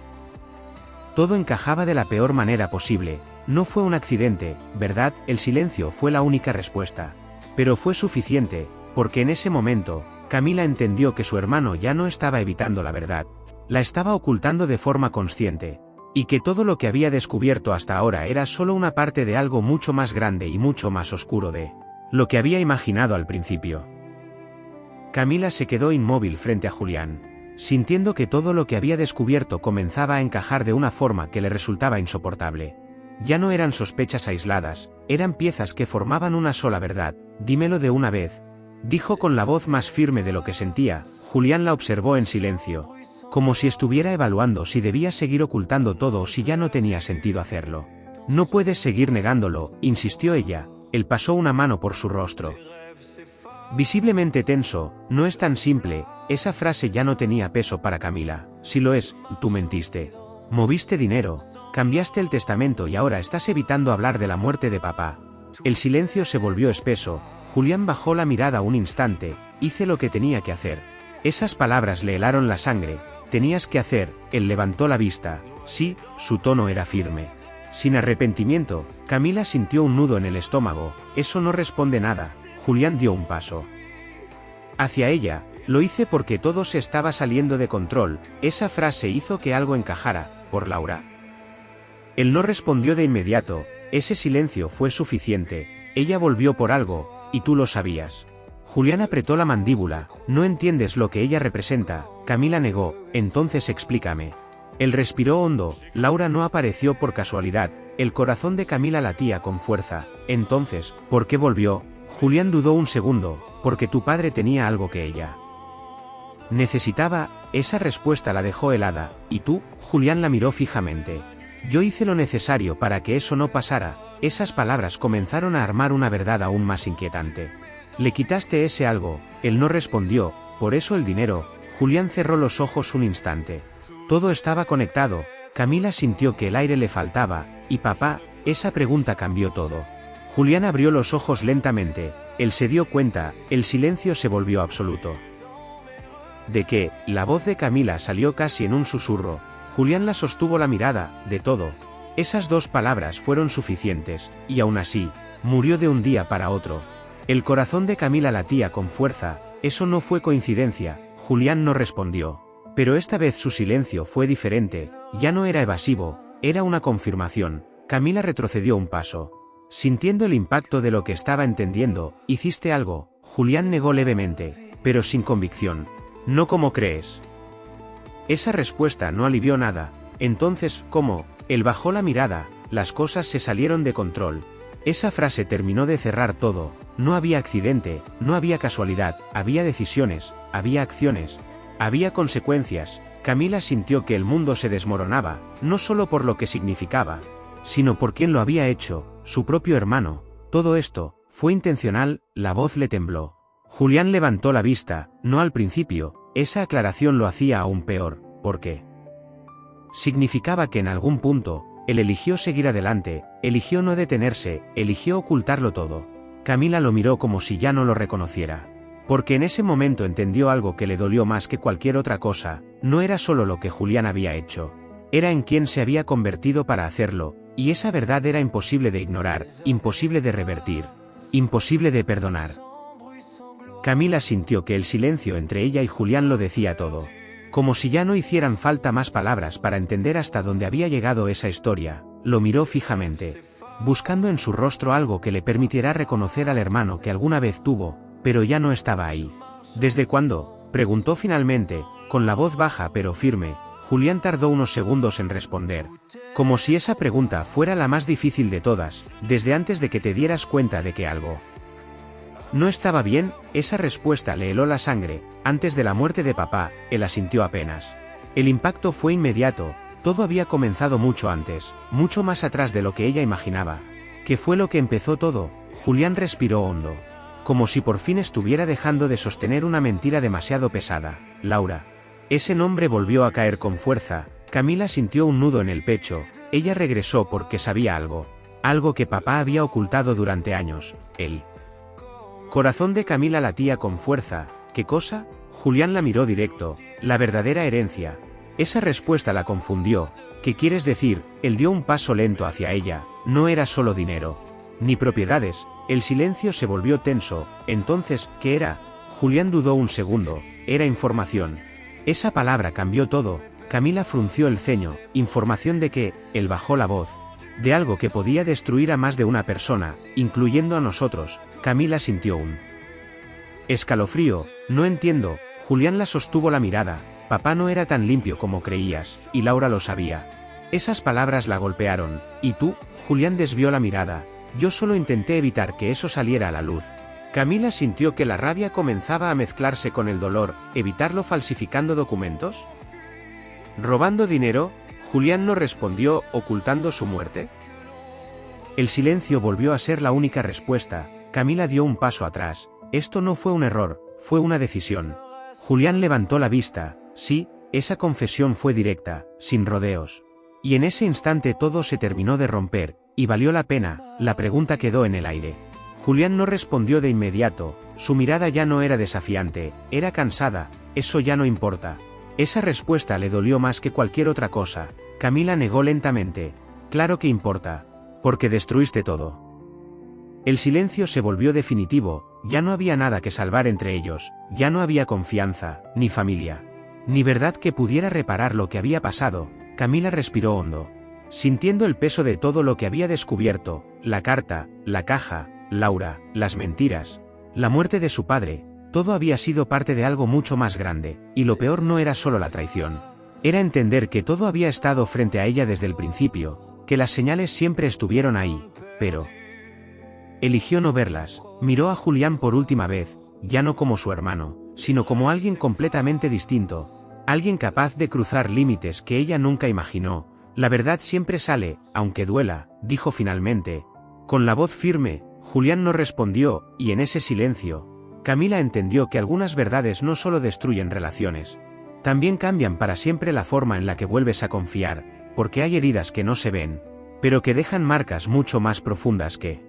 todo encajaba de la peor manera posible. No fue un accidente, ¿verdad? El silencio fue la única respuesta. Pero fue suficiente, porque en ese momento, Camila entendió que su hermano ya no estaba evitando la verdad. La estaba ocultando de forma consciente. Y que todo lo que había descubierto hasta ahora era solo una parte de algo mucho más grande y mucho más oscuro de lo que había imaginado al principio. Camila se quedó inmóvil frente a Julián, sintiendo que todo lo que había descubierto comenzaba a encajar de una forma que le resultaba insoportable. Ya no eran sospechas aisladas, eran piezas que formaban una sola verdad. Dímelo de una vez, dijo con la voz más firme de lo que sentía. Julián la observó en silencio, como si estuviera evaluando si debía seguir ocultando todo o si ya no tenía sentido hacerlo. No puedes seguir negándolo, insistió ella. Él pasó una mano por su rostro, visiblemente tenso. No es tan simple. Esa frase ya no tenía peso para Camila. Si lo es, tú mentiste. Moviste dinero, cambiaste el testamento y ahora estás evitando hablar de la muerte de papá. El silencio se volvió espeso. Julián bajó la mirada un instante. Hice lo que tenía que hacer. Esas palabras le helaron la sangre. Tenías que hacer. Él levantó la vista. Sí, su tono era firme. Sin arrepentimiento. Camila sintió un nudo en el estómago. Eso no responde nada. Julián dio un paso hacia ella. Lo hice porque todo se estaba saliendo de control. Esa frase hizo que algo encajara. Por Laura. Él no respondió de inmediato. Ese silencio fue suficiente. Ella volvió por algo, y tú lo sabías. Julián apretó la mandíbula. No entiendes lo que ella representa. Camila negó. Entonces explícame. Él respiró hondo. Laura no apareció por casualidad. El corazón de Camila latía con fuerza. Entonces, ¿por qué volvió? Julián dudó un segundo. Porque tu padre tenía algo que ella necesitaba. Esa respuesta la dejó helada. ¿Y tú? Julián la miró fijamente. Yo hice lo necesario para que eso no pasara. Esas palabras comenzaron a armar una verdad aún más inquietante. Le quitaste ese algo. Él no respondió. Por eso el dinero. Julián cerró los ojos un instante. Todo estaba conectado. Camila sintió que el aire le faltaba. ¿Y papá? Esa pregunta cambió todo. Julián abrió los ojos lentamente. Él se dio cuenta. El silencio se volvió absoluto. ¿De qué? La voz de Camila salió casi en un susurro. Julián la sostuvo la mirada. De todo. Esas 2 palabras fueron suficientes, y aún así, murió de un día para otro. El corazón de Camila latía con fuerza. Eso no fue coincidencia. Julián no respondió. Pero esta vez su silencio fue diferente, ya no era evasivo, era una confirmación. Camila retrocedió un paso. Sintiendo el impacto de lo que estaba entendiendo, ¿hiciste algo? Julián negó levemente, pero sin convicción. No como crees. Esa respuesta no alivió nada. Entonces, ¿cómo? Él bajó la mirada, las cosas se salieron de control. Esa frase terminó de cerrar todo. No había accidente, no había casualidad, había decisiones, había acciones, había consecuencias. Camila sintió que el mundo se desmoronaba, no solo por lo que significaba, sino por quien lo había hecho, su propio hermano. Todo esto fue intencional. La voz le tembló. Julián levantó la vista, no al principio. Esa aclaración lo hacía aún peor, porque significaba que en algún punto, él eligió seguir adelante, eligió no detenerse, eligió ocultarlo todo. Camila lo miró como si ya no lo reconociera. Porque en ese momento entendió algo que le dolió más que cualquier otra cosa. No era solo lo que Julián había hecho, era en quien se había convertido para hacerlo, y esa verdad era imposible de ignorar, imposible de revertir, imposible de perdonar. Camila sintió que el silencio entre ella y Julián lo decía todo. Como si ya no hicieran falta más palabras para entender hasta dónde había llegado esa historia. Lo miró fijamente, buscando en su rostro algo que le permitiera reconocer al hermano que alguna vez tuvo, pero ya no estaba ahí. ¿Desde cuándo?, preguntó finalmente, con la voz baja pero firme. Julián tardó unos segundos en responder. Como si esa pregunta fuera la más difícil de todas, desde antes de que te dieras cuenta de que algo no estaba bien. Esa respuesta le heló la sangre. Antes de la muerte de papá, él asintió apenas. El impacto fue inmediato. Todo había comenzado mucho antes, mucho más atrás de lo que ella imaginaba. ¿Qué fue lo que empezó todo? Julián respiró hondo, como si por fin estuviera dejando de sostener una mentira demasiado pesada. Laura. Ese nombre volvió a caer con fuerza. Camila sintió un nudo en el pecho. Ella regresó porque sabía algo. Algo que papá había ocultado durante años. El corazón de Camila latía con fuerza. ¿Qué cosa? Julián la miró directo. La verdadera herencia. Esa respuesta la confundió. ¿Qué quieres decir? Él dio un paso lento hacia ella. No era solo dinero, ni propiedades. El silencio se volvió tenso. Entonces, ¿qué era? Julián dudó un segundo. Era información. Esa palabra cambió todo. Camila frunció el ceño. ¿Información de qué? Él bajó la voz. De algo que podía destruir a más de una persona, incluyendo a nosotros. Camila sintió un escalofrío. No entiendo. Julián la sostuvo la mirada. Papá no era tan limpio como creías, y Laura lo sabía. Esas palabras la golpearon. ¿Y tú? Julián desvió la mirada. Yo solo intenté evitar que eso saliera a la luz. Camila sintió que la rabia comenzaba a mezclarse con el dolor. ¿Evitarlo falsificando documentos? ¿Robando dinero? Julián no respondió, ocultando su muerte. El silencio volvió a ser la única respuesta. Camila dio un paso atrás. Esto no fue un error, fue una decisión. Julián levantó la vista. Sí, esa confesión fue directa, sin rodeos. Y en ese instante todo se terminó de romper, y valió la pena. La pregunta quedó en el aire. Julián no respondió de inmediato. Su mirada ya no era desafiante, era cansada. Eso ya no importa. Esa respuesta le dolió más que cualquier otra cosa. Camila negó lentamente. Claro que importa. Porque destruiste todo. El silencio se volvió definitivo. Ya no había nada que salvar entre ellos. Ya no había confianza, ni familia, ni verdad que pudiera reparar lo que había pasado. Camila respiró hondo, sintiendo el peso de todo lo que había descubierto. La carta, la caja, Laura, las mentiras, la muerte de su padre. Todo había sido parte de algo mucho más grande, y lo peor no era solo la traición. Era entender que todo había estado frente a ella desde el principio, que las señales siempre estuvieron ahí, pero eligió no verlas. Miró a Julián por última vez, ya no como su hermano, sino como alguien completamente distinto, alguien capaz de cruzar límites que ella nunca imaginó. La verdad siempre sale, aunque duela, dijo finalmente. Con la voz firme, Julián no respondió, y en ese silencio, Camila entendió que algunas verdades no solo destruyen relaciones, también cambian para siempre la forma en la que vuelves a confiar, porque hay heridas que no se ven, pero que dejan marcas mucho más profundas que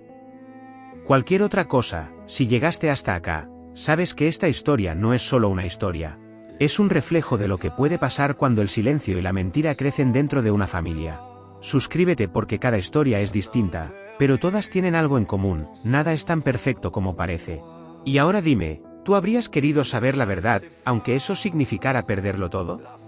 cualquier otra cosa. Si llegaste hasta acá, sabes que esta historia no es solo una historia. Es un reflejo de lo que puede pasar cuando el silencio y la mentira crecen dentro de una familia. Suscríbete porque cada historia es distinta, pero todas tienen algo en común, nada es tan perfecto como parece. Y ahora dime, ¿tú habrías querido saber la verdad, aunque eso significara perderlo todo?